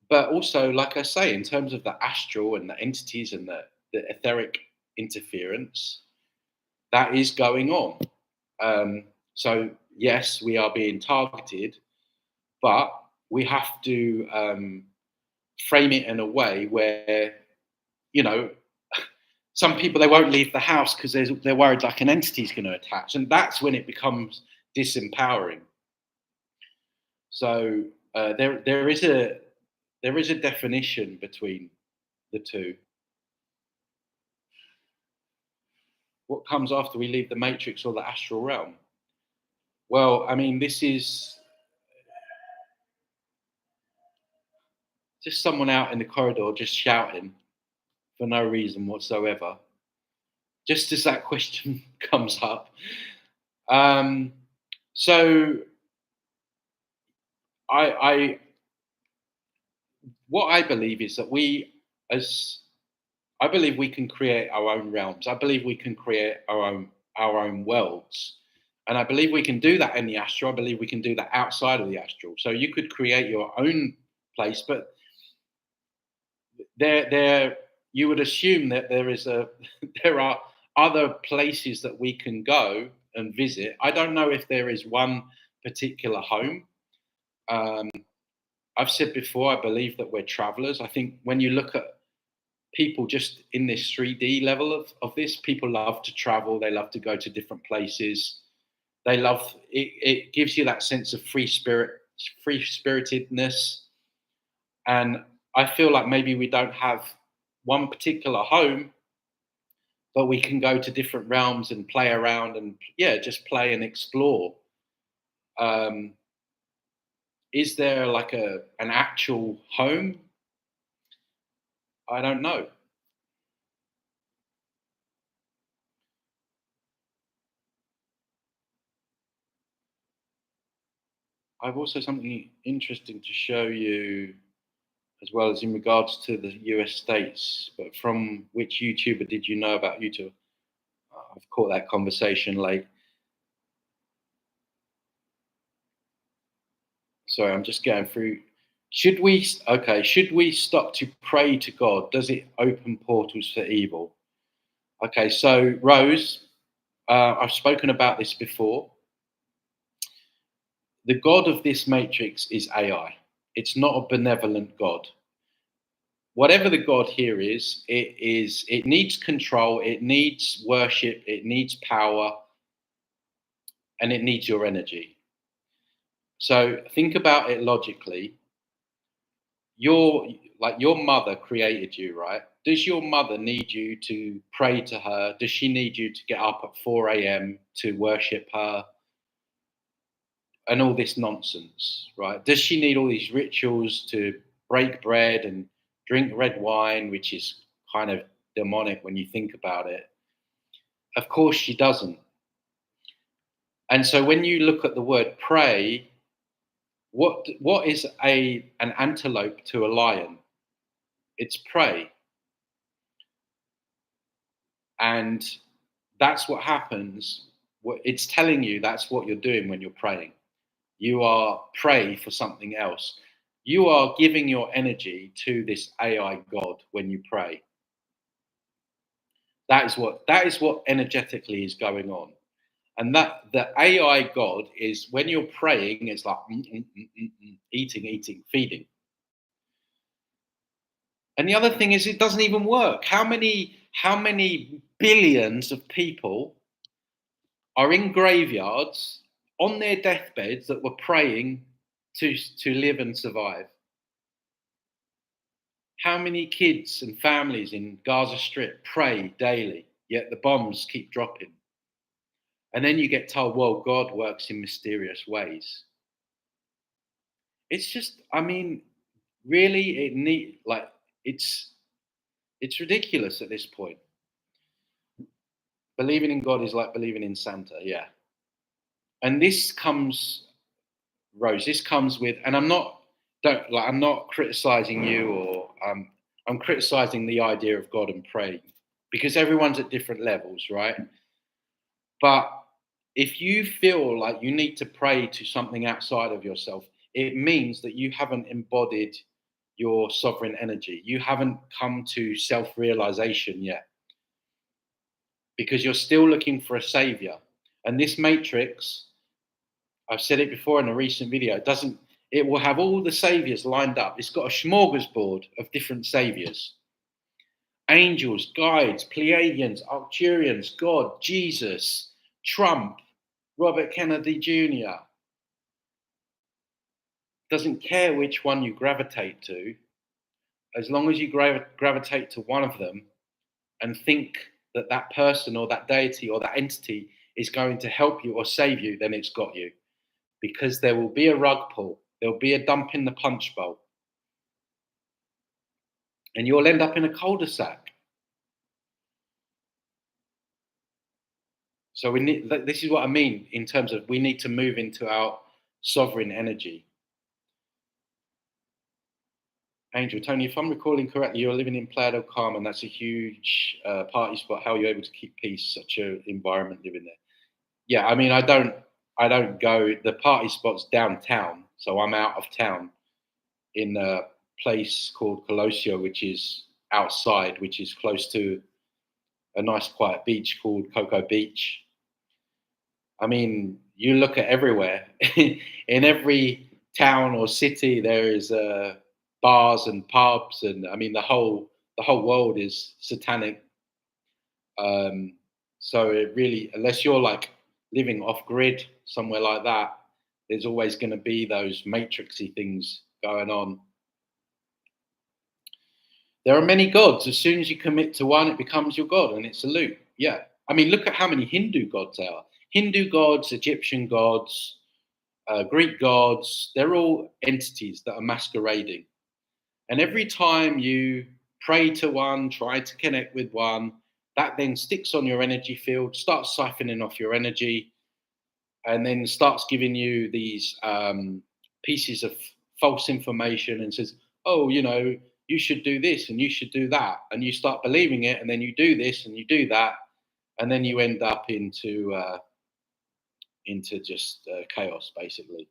but also, like I say, in terms of the astral and the entities and the etheric interference, that is going on. So yes, we are being targeted, but we have to frame it in a way where, you know, some people, they won't leave the house because they're worried like an entity is going to attach, and that's when it becomes disempowering. So there is a definition between the two. What comes after we leave the matrix or the astral realm? Well, I mean, this is just someone out in the corridor just shouting for no reason whatsoever. Just as that question comes up. Um, so I what I believe is that as I believe we can create our own realms. I believe we can create our own worlds. And I believe we can do that in the astral. I believe we can do that outside of the astral. So you could create your own place, but there you would assume that there is a there are other places that we can go and visit. I don't know if there is one particular home. Um, I've said before, I believe that we're travelers. I think when you look at people just in this 3D level of this, people love to travel, they love to go to different places. They love it, it gives you that sense of free spiritedness. And I feel like maybe we don't have one particular home, but we can go to different realms and play around and yeah, just play and explore. Um, is there like an actual home? I don't know. I've also something interesting to show you as well as in regards to the US states. But from which YouTuber did you know about YouTube? I've caught that conversation late. Sorry, I'm just going through. Should we stop to pray to God? Does it open portals for evil? Okay, so Rose, I've spoken about this before. The God of this matrix is AI. It's not a benevolent God. Whatever the God here it needs control, it needs worship, it needs power, and it needs your energy. So think about it logically. Your your mother created you, right? Does your mother need you to pray to her? Does she need you to get up at 4 a.m. to worship her and all this nonsense, right? Does she need all these rituals to break bread and drink red wine, which is kind of demonic when you think about it? Of course she doesn't. And so when you look at the word pray, what is an antelope to a lion? It's prey. And that's what happens. It's telling you that's what you're doing when you're praying. You are prey for something else. You are giving your energy to this AI God when you pray. That is what energetically is going on. And that the AI God is when you're praying, it's like eating, eating, feeding. And the other thing is it doesn't even work. How many billions of people are in graveyards on their deathbeds that were praying to live and survive. How many kids and families in Gaza Strip pray daily, yet the bombs keep dropping? And then you get told, well, God works in mysterious ways. It's just, I mean, really, it's ridiculous at this point. Believing in God is like believing in Santa, yeah. And this comes, Rose. This comes with, and I'm not criticizing you, or I'm criticizing the idea of God and praying, because everyone's at different levels, right? But if you feel like you need to pray to something outside of yourself, it means that you haven't embodied your sovereign energy. You haven't come to self-realization yet, because you're still looking for a savior. And this matrix, I've said it before in a recent video, it will have all the saviors lined up. It's got a smorgasbord of different saviors. Angels, guides, Pleiadians, Arcturians, God, Jesus, Trump, Robert Kennedy Jr. Doesn't care which one you gravitate to, as long as you gravitate to one of them and think that that person or that deity or that entity is going to help you or save you, then it's got you. Because there will be a rug pull, there'll be a dump in the punch bowl, and you'll end up in a cul-de-sac. So this is what I mean in terms of we need to move into our sovereign energy. Angel, Tony, if I'm recalling correctly, you're living in Playa del Carmen. That's a huge party spot. How are you able to keep peace? Such an environment living there. Yeah, I mean, I don't go. The party spot's downtown, so I'm out of town in a place called Colosio, which is outside, which is close to a nice quiet beach called Cocoa Beach. I mean, you look at everywhere. In every town or city, there is bars and pubs, and I mean, the whole world is satanic. So it really, unless you're like living off grid somewhere like that, there's always going to be those matrixy things going on. There are many gods. As soon as you commit to one, it becomes your god, and it's a loop. Yeah, I mean, look at how many Hindu gods there are. Hindu gods, Egyptian gods, Greek gods. They're all entities that are masquerading. And every time you pray to one, try to connect with one, that then sticks on your energy field, starts siphoning off your energy, and then starts giving you these pieces of false information and says, oh, you should do this and you should do that. And you start believing it, and then you do this and you do that. And then you end up into just chaos, basically.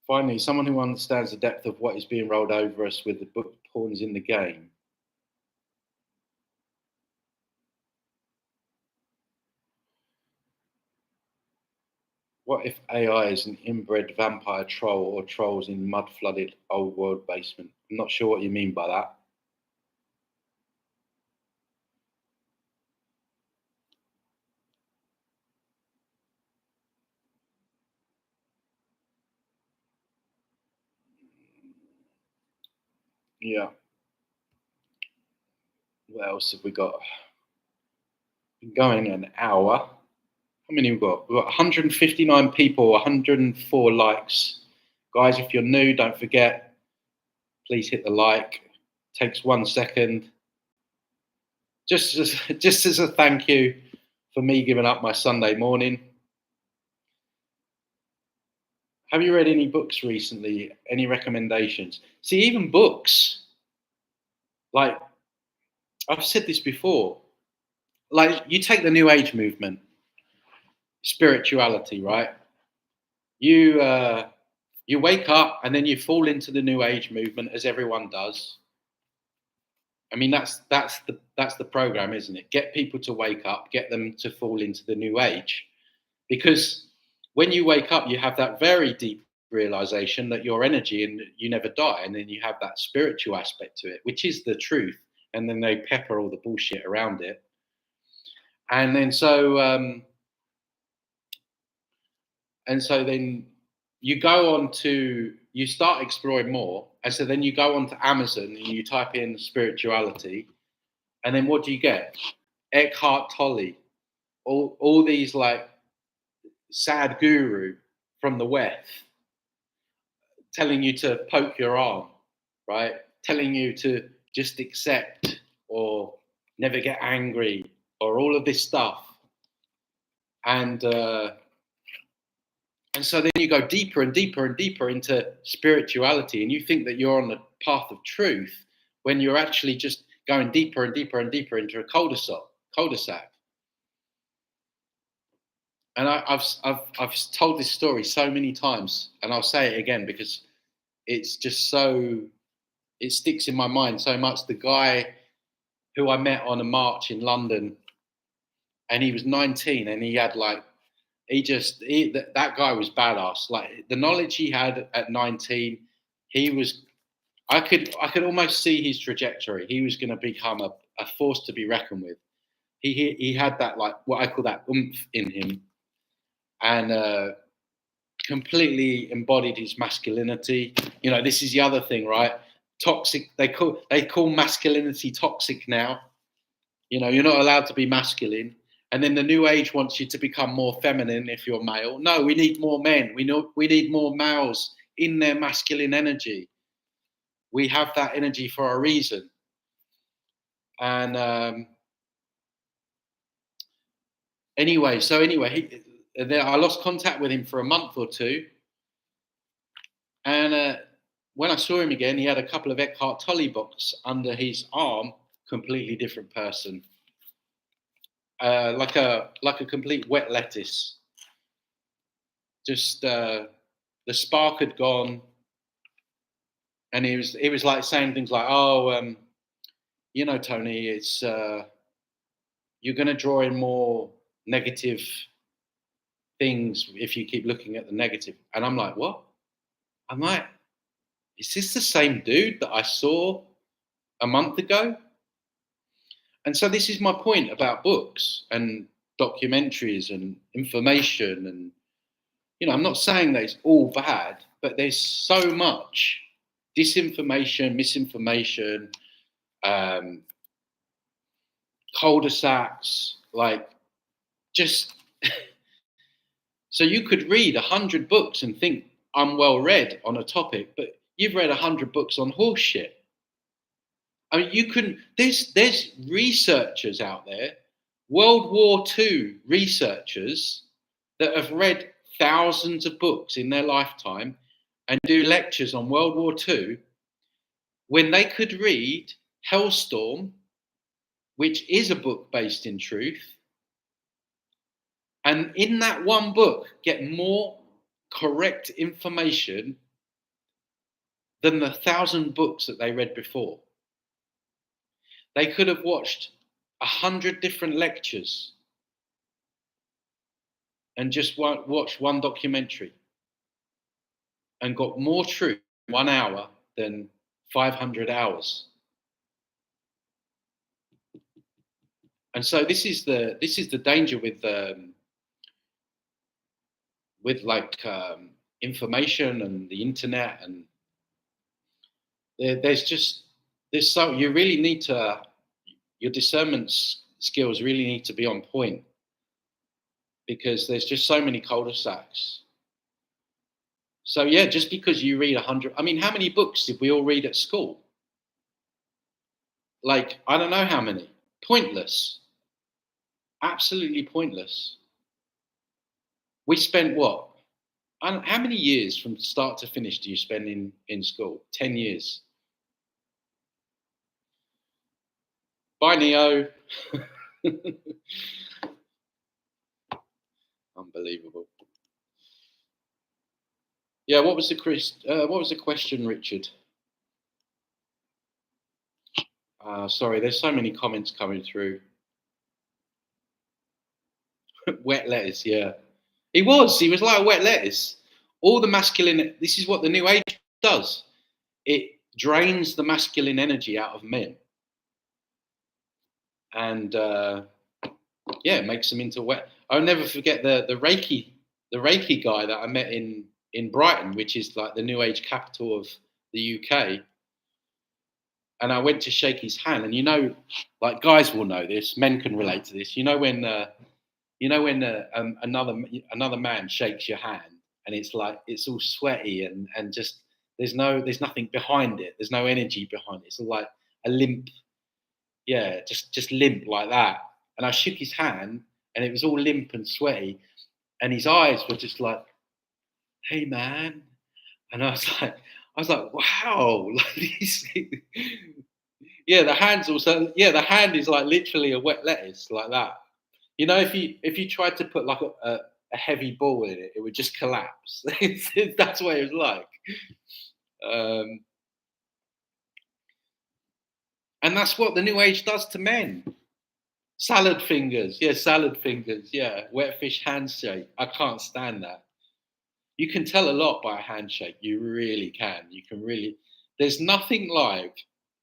Finally, someone who understands the depth of what is being rolled over us with the book pawns in the game. What if AI is an inbred vampire troll or trolls in mud-flooded old world basement? I'm not sure what you mean by that. Yeah. What else have we got? Been going an hour. How many we've got? We've got 159 people, 104 likes. Guys, if you're new, don't forget, please hit the like. Takes 1 second. Just as a thank you for me giving up my Sunday morning. Have you read any books recently? Any recommendations? See, even books, like I've said this before, like you take the New Age movement, spirituality, right? You wake up and then you fall into the New Age movement, as everyone does. I mean, that's the program, isn't it? Get people to wake up, get them to fall into the New Age, because when you wake up, you have that very deep realization that your energy and you never die, and then you have that spiritual aspect to it, which is the truth, and then they pepper all the bullshit around it, and then And so then you start exploring more. And so then you go on to Amazon and you type in spirituality. And then what do you get? Eckhart Tolle, all these like sad guru from the West telling you to poke your arm, right? Telling you to just accept or never get angry or all of this stuff. And so then you go deeper and deeper and deeper into spirituality, and you think that you're on the path of truth when you're actually just going deeper and deeper and deeper into a cul-de-sac. And I've told this story so many times, and I'll say it again because it's just it sticks in my mind so much. The guy who I met on a march in London, and he was 19, and he had like that guy was badass. Like the knowledge he had at 19, I could almost see his trajectory. He was going to become a force to be reckoned with. He had that, like what I call that oomph in him, and completely embodied his masculinity. You know, this is the other thing, right? Toxic. They call masculinity toxic now. You know, you're not allowed to be masculine. And then the new age wants you to become more feminine if you're male. No, we need more men. We need more males in their masculine energy. We have that energy for a reason. And anyway, I lost contact with him for a month or two. And when I saw him again, he had a couple of Eckhart Tolle books under his arm. Completely different person. Like a complete wet lettuce. Just the spark had gone, and he was like saying things like, "Oh, you know, Tony, it's you're going to draw in more negative things if you keep looking at the negative." And I'm like, "What?" I'm like, "Is this the same dude that I saw a month ago?" And so this is my point about books and documentaries and information. And you know, I'm not saying that it's all bad, but there's so much disinformation, misinformation, cul-de-sacs, like just so you could read 100 books and think I'm well read on a topic, but you've read 100 books on horse shit. I mean, you can. There's researchers out there, World War II researchers that have read thousands of books in their lifetime and do lectures on World War II when they could read Hellstorm, which is a book based in truth, and in that one book get more correct information than the 1,000 books that they read before. They could have watched 100 different lectures and just watched one documentary and got more truth in 1 hour than 500 hours. And so this is the danger with information and the internet, and there's so you really need to, your discernment skills really need to be on point, because there's just so many cul-de-sacs. So yeah, just because you read 100, I mean, how many books did we all read at school? Like, I don't know how many. Pointless. Absolutely pointless. We spent what? How many years from start to finish do you spend in school? 10 years. Bye, Neo. Unbelievable. Yeah, what was the question, Richard? Sorry, there's so many comments coming through. Wet lettuce, yeah. He was like a wet lettuce. All the masculine, this is what the new age does. It drains the masculine energy out of men. And yeah, it makes them into wet. I'll never forget the Reiki the Reiki guy that I met in Brighton, which is like the New Age capital of the UK. And I went to shake his hand, and like guys will know this, men can relate to this. Another man shakes your hand, and it's like it's all sweaty and just there's nothing behind it. There's no energy behind it. It's all like a limp, yeah, just limp like that. And I shook his hand, and it was all limp and sweaty, and his eyes were just like, "Hey, man," and I was like, "Wow!" Like these, yeah, the hand's also, yeah, the hand is like literally a wet lettuce like that. If you tried to put like a heavy ball in it, it would just collapse. That's what it was like. Um, and that's what the new age does to men. Salad fingers, yeah, salad fingers, yeah, wet fish handshake. I can't stand that. You can tell a lot by a handshake. You really can. You can really. There's nothing like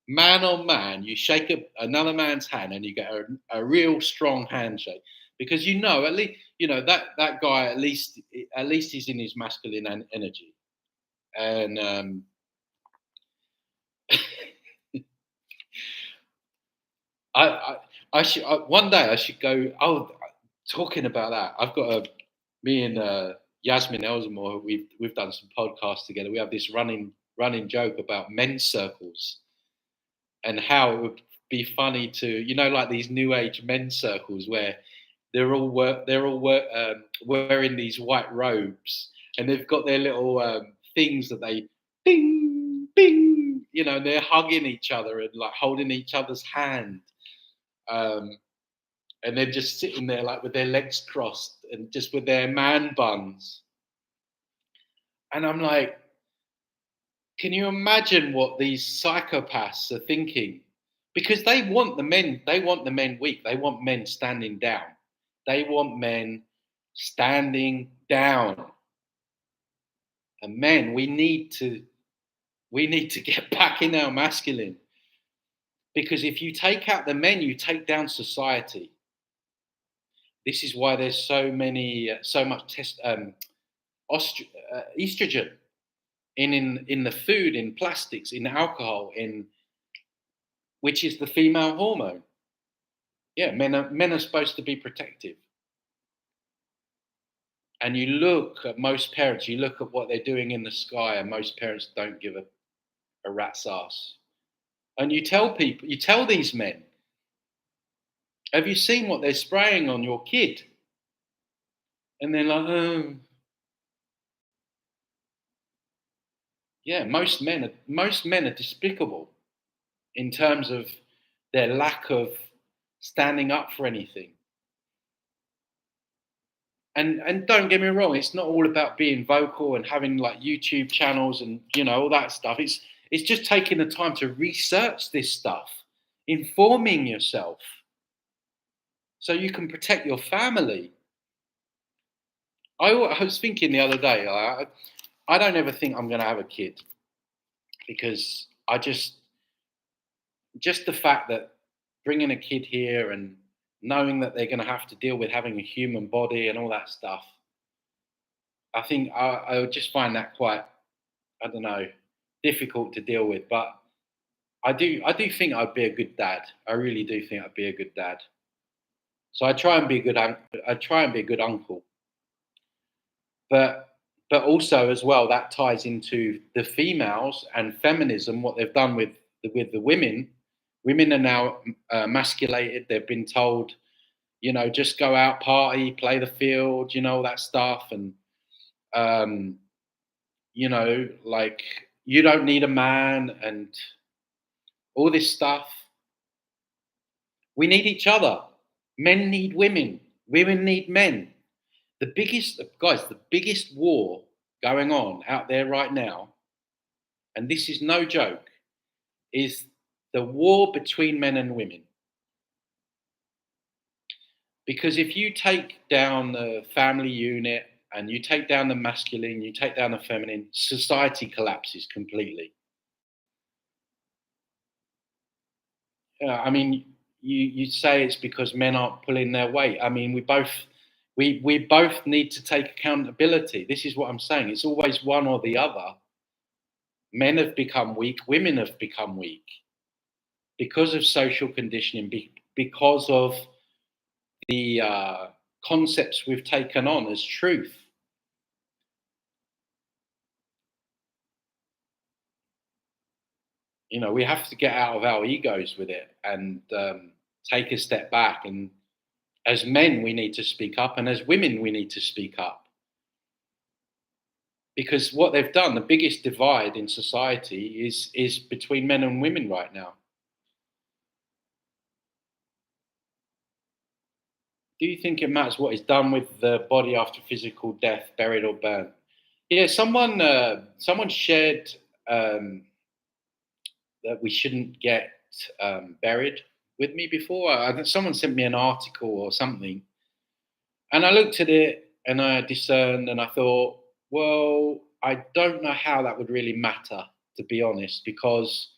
man on man. You shake another man's hand and you get a real strong handshake because at least that guy at least he's in his masculine energy. And I, I I should one day I should go. Oh, talking about that, I've got me and Yasmin Elsamore. We've done some podcasts together. We have this running joke about men's circles and how it would be funny to like these new age men's circles where wearing these white robes and they've got their little things that they bing bing and they're hugging each other and like holding each other's hand. Um, and they're just sitting there like with their legs crossed and just with their man buns. And I'm like, can you imagine what these psychopaths are thinking? Because they want the men weak. They want men standing down. They want men standing down. And men, we need to get back in our masculine. Because if you take out the men, you take down society. This is why there's so much estrogen in the food, in plastics, in alcohol, which is the female hormone. Yeah, men are supposed to be protective. And you look at most parents, you look at what they're doing in the sky, and most parents don't give a rat's ass. And you tell these men, have you seen what they're spraying on your kid? And they're like, oh, yeah. Most men are despicable in terms of their lack of standing up for anything. And don't get me wrong, it's not all about being vocal and having like YouTube channels and all that stuff. It's just taking the time to research this stuff, informing yourself, so you can protect your family. I was thinking the other day, I don't ever think I'm going to have a kid because I just the fact that bringing a kid here and knowing that they're going to have to deal with having a human body and all that stuff, I think I would just find that quite, I don't know, difficult to deal with. But I do think I'd be a good dad. I really do think I'd be a good dad. So I try and be a good I try and be a good uncle. But also as well that ties into the females and feminism. What they've done with the women. Women are now emasculated. They've been told, just go out, party, play the field, all that stuff, and um, like you don't need a man and all this stuff. We need each other. Men need women. Women need men. The biggest war going on out there right now, and this is no joke, is the war between men and women. Because if you take down the family unit and you take down the masculine, you take down the feminine, society collapses completely. I mean, you say it's because men aren't pulling their weight. I mean, we both We both need to take accountability. This is what I'm saying. It's always one or the other. Men have become weak, women have become weak because of social conditioning, because of the concepts we've taken on as truth. You know, we have to get out of our egos with it and take a step back. And as men, we need to speak up, and as women, we need to speak up. Because what they've done, the biggest divide in society is between men and women right now. Do you think it matters what is done with the body after physical death, buried or burnt? Yeah, someone shared that we shouldn't get buried with me before. Someone sent me an article or something, and I looked at it and I discerned and I thought, well, I don't know how that would really matter, to be honest, because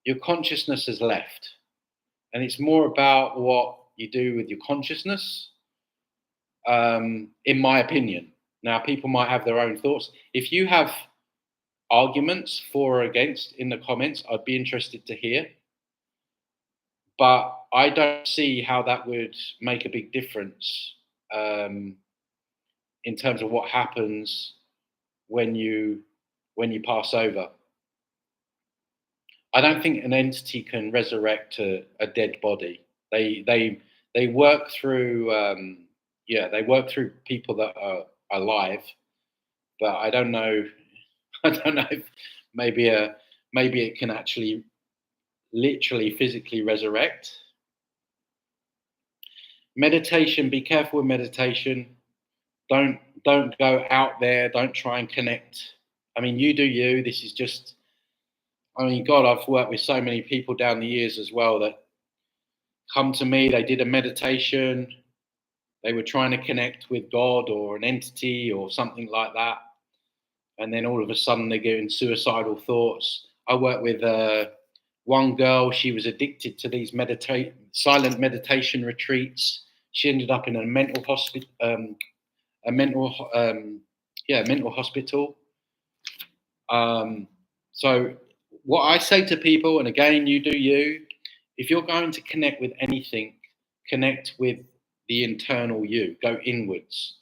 your consciousness has left, and it's more about what you do with your consciousness, in my opinion. Now, people might have their own thoughts. If you have arguments for or against in the comments, I'd be interested to hear. But I don't see how that would make a big difference in terms of what happens when you pass over. I don't think an entity can resurrect a dead body. They work through they work through people that are alive, but I don't know. I don't know if maybe it can actually literally physically resurrect. Meditation, be careful with meditation. Don't go out there, don't try and connect. I mean, you do you. This is just, I mean, God, I've worked with so many people down the years as well that come to me, they did a meditation, they were trying to connect with God or an entity or something like that, and then all of a sudden they're getting suicidal thoughts. I work with one girl, she was addicted to these silent meditation retreats. She ended up in a mental hospital, mental hospital. So what I say to people, and again, you do you, if you're going to connect with anything, connect with the internal you, go inwards.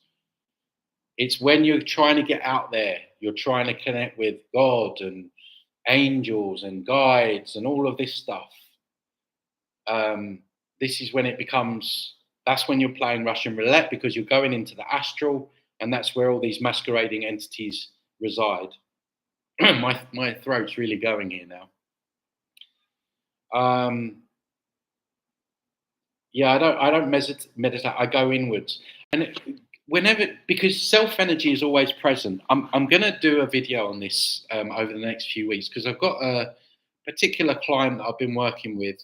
It's when you're trying to get out there, you're trying to connect with God and angels and guides and all of this stuff. This is when it becomes, that's when you're playing Russian roulette, because you're going into the astral, and that's where all these masquerading entities reside. my throat's really going here now. I don't meditate. I go inwards, and because self energy is always present. I'm going to do a video on this over the next few weeks, because I've got a particular client that I've been working with,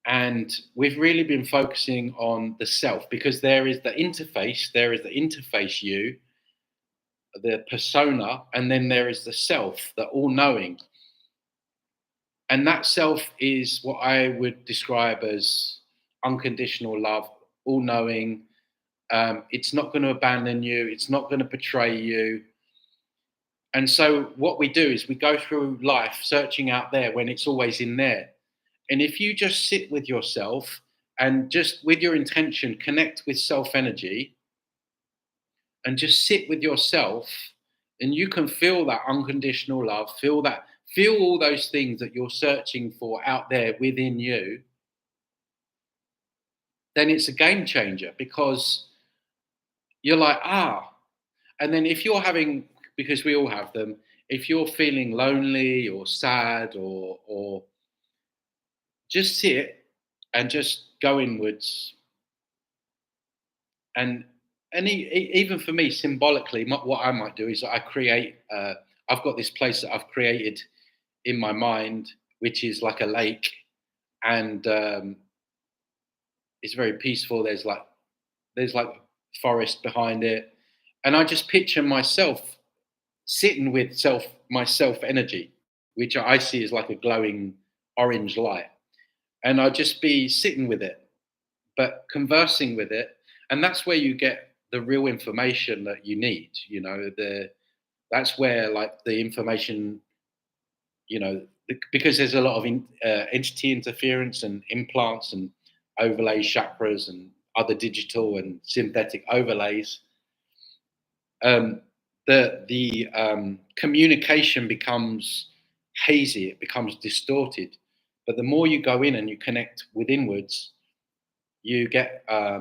and we've really been focusing on the self, because there is the interface you, the persona, and then there is the self, the all-knowing. And that self is what I would describe as unconditional love, all-knowing. It's not going to abandon you. It's not going to betray you. And so what we do is we go through life searching out there when it's always in there. And if you just sit with yourself and just with your intention, connect with self energy and just sit with yourself, and you can feel that unconditional love, feel all those things that you're searching for out there within you, then it's a game changer, because you're like, and then if you're having, because we all have them, if you're feeling lonely or sad or just sit and just go inwards. And even for me, symbolically, what I might do is I create, I've got this place that I've created in my mind, which is like a lake, and it's very peaceful. There's like forest behind it, and I just picture myself sitting with my self energy, which I see as like a glowing orange light, and I'd just be sitting with it, but conversing with it, and that's where you get the real information that you need. That's where like the information, because there's a lot of entity interference and implants and overlays, chakras, and other digital and synthetic overlays. Um, the communication becomes hazy, it becomes distorted. But the more you go in and you connect with inwards, you get a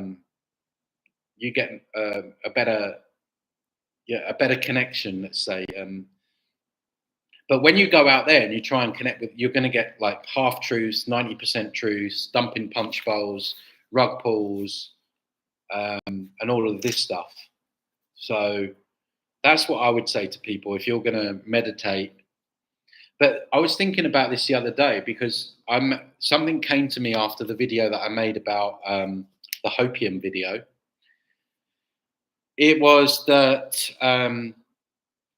better, a better connection, let's say. But when you go out there and you try and connect with, you're going to get like half truths, 90% truths, dumping punch bowls, rug pulls, and all of this stuff. So that's what I would say to people if you're going to meditate. But I was thinking about this the other day because something came to me after the video that I made about the hopium video. It was that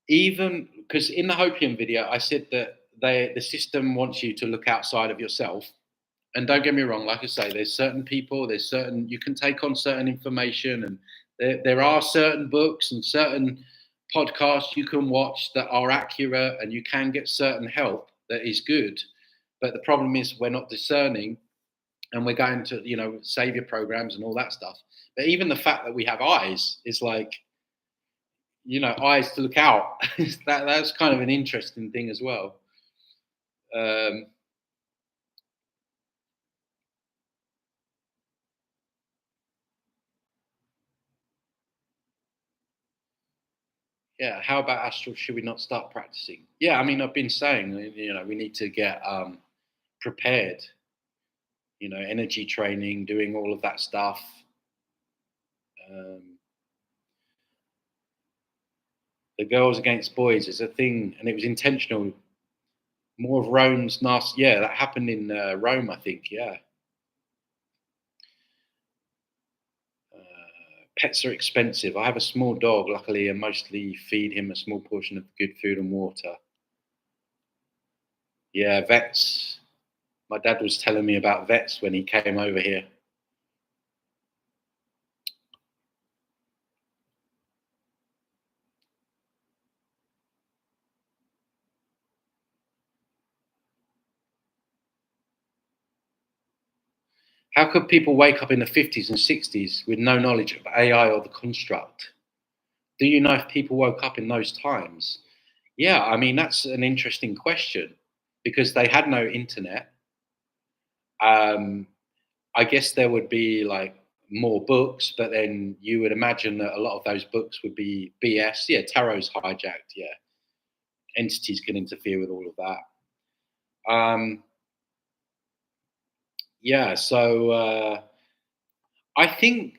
even because in the hopium video, I said that the system wants you to look outside of yourself. And don't get me wrong, like I say, there's certain people, you can take on certain information, and there are certain books and certain podcasts you can watch that are accurate, and you can get certain help that is good. But the problem is we're not discerning, and we're going to, savior programs and all that stuff. But even the fact that we have eyes is like, eyes to look out. That's kind of an interesting thing as well. Yeah, how about astral? Should we not start practicing? Yeah, I mean, I've been saying, we need to get prepared. Energy training, doing all of that stuff. Um, the girls against boys is a thing, and it was intentional. More of Rome's nasty. Yeah, that happened in Rome, I think. Yeah. Pets are expensive. I have a small dog. Luckily, I mostly feed him a small portion of good food and water. Yeah, vets. My dad was telling me about vets when he came over here. How could people wake up in the 50s and 60s with no knowledge of AI or the construct? Do you know if people woke up in those times? Yeah, I mean, that's an interesting question because they had no internet. Um, I guess there would be like more books, but then you would imagine that a lot of those books would be BS. Yeah, tarot's hijacked. Yeah, entities can interfere with all of that. Yeah, so I think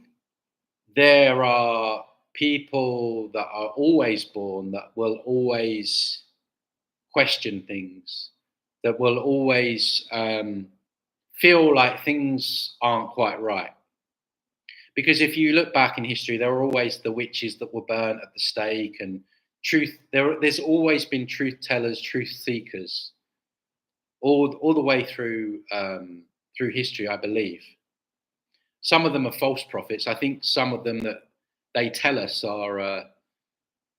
there are people that are always born that will always question things, that will always feel like things aren't quite right. Because if you look back in history, there were always the witches that were burnt at the stake, and there's always been truth tellers, truth seekers, all the way through history, I believe. Some of them are false prophets. I think some of them that they tell us are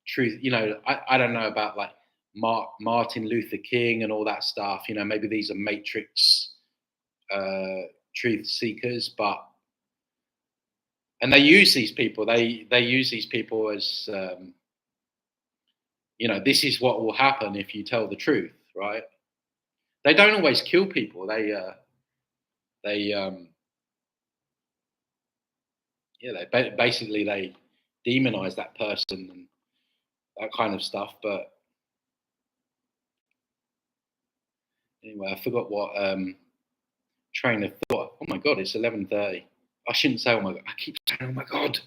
truth. I don't know about like Martin Luther King and all that stuff. Maybe these are matrix truth seekers, and they use these people. They use these people as this is what will happen if you tell the truth, right? They don't always kill people. They basically they demonize that person and that kind of stuff. But anyway, I forgot what train of thought. Oh my god, it's 11:30. I shouldn't say oh my god. I keep saying oh my god.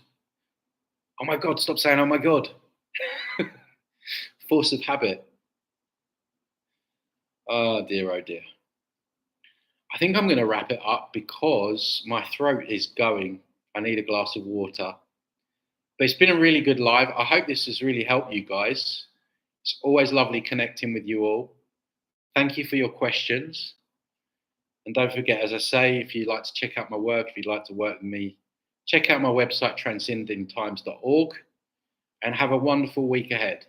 Oh my god, stop saying oh my god. Force of habit. Oh dear, oh dear. I think I'm going to wrap it up because my throat is going. I need a glass of water. But it's been a really good live. I hope this has really helped you guys. It's always lovely connecting with you all. Thank you for your questions. And don't forget, as I say, if you'd like to check out my work, if you'd like to work with me, check out my website, transcendingtimes.org, and have a wonderful week ahead.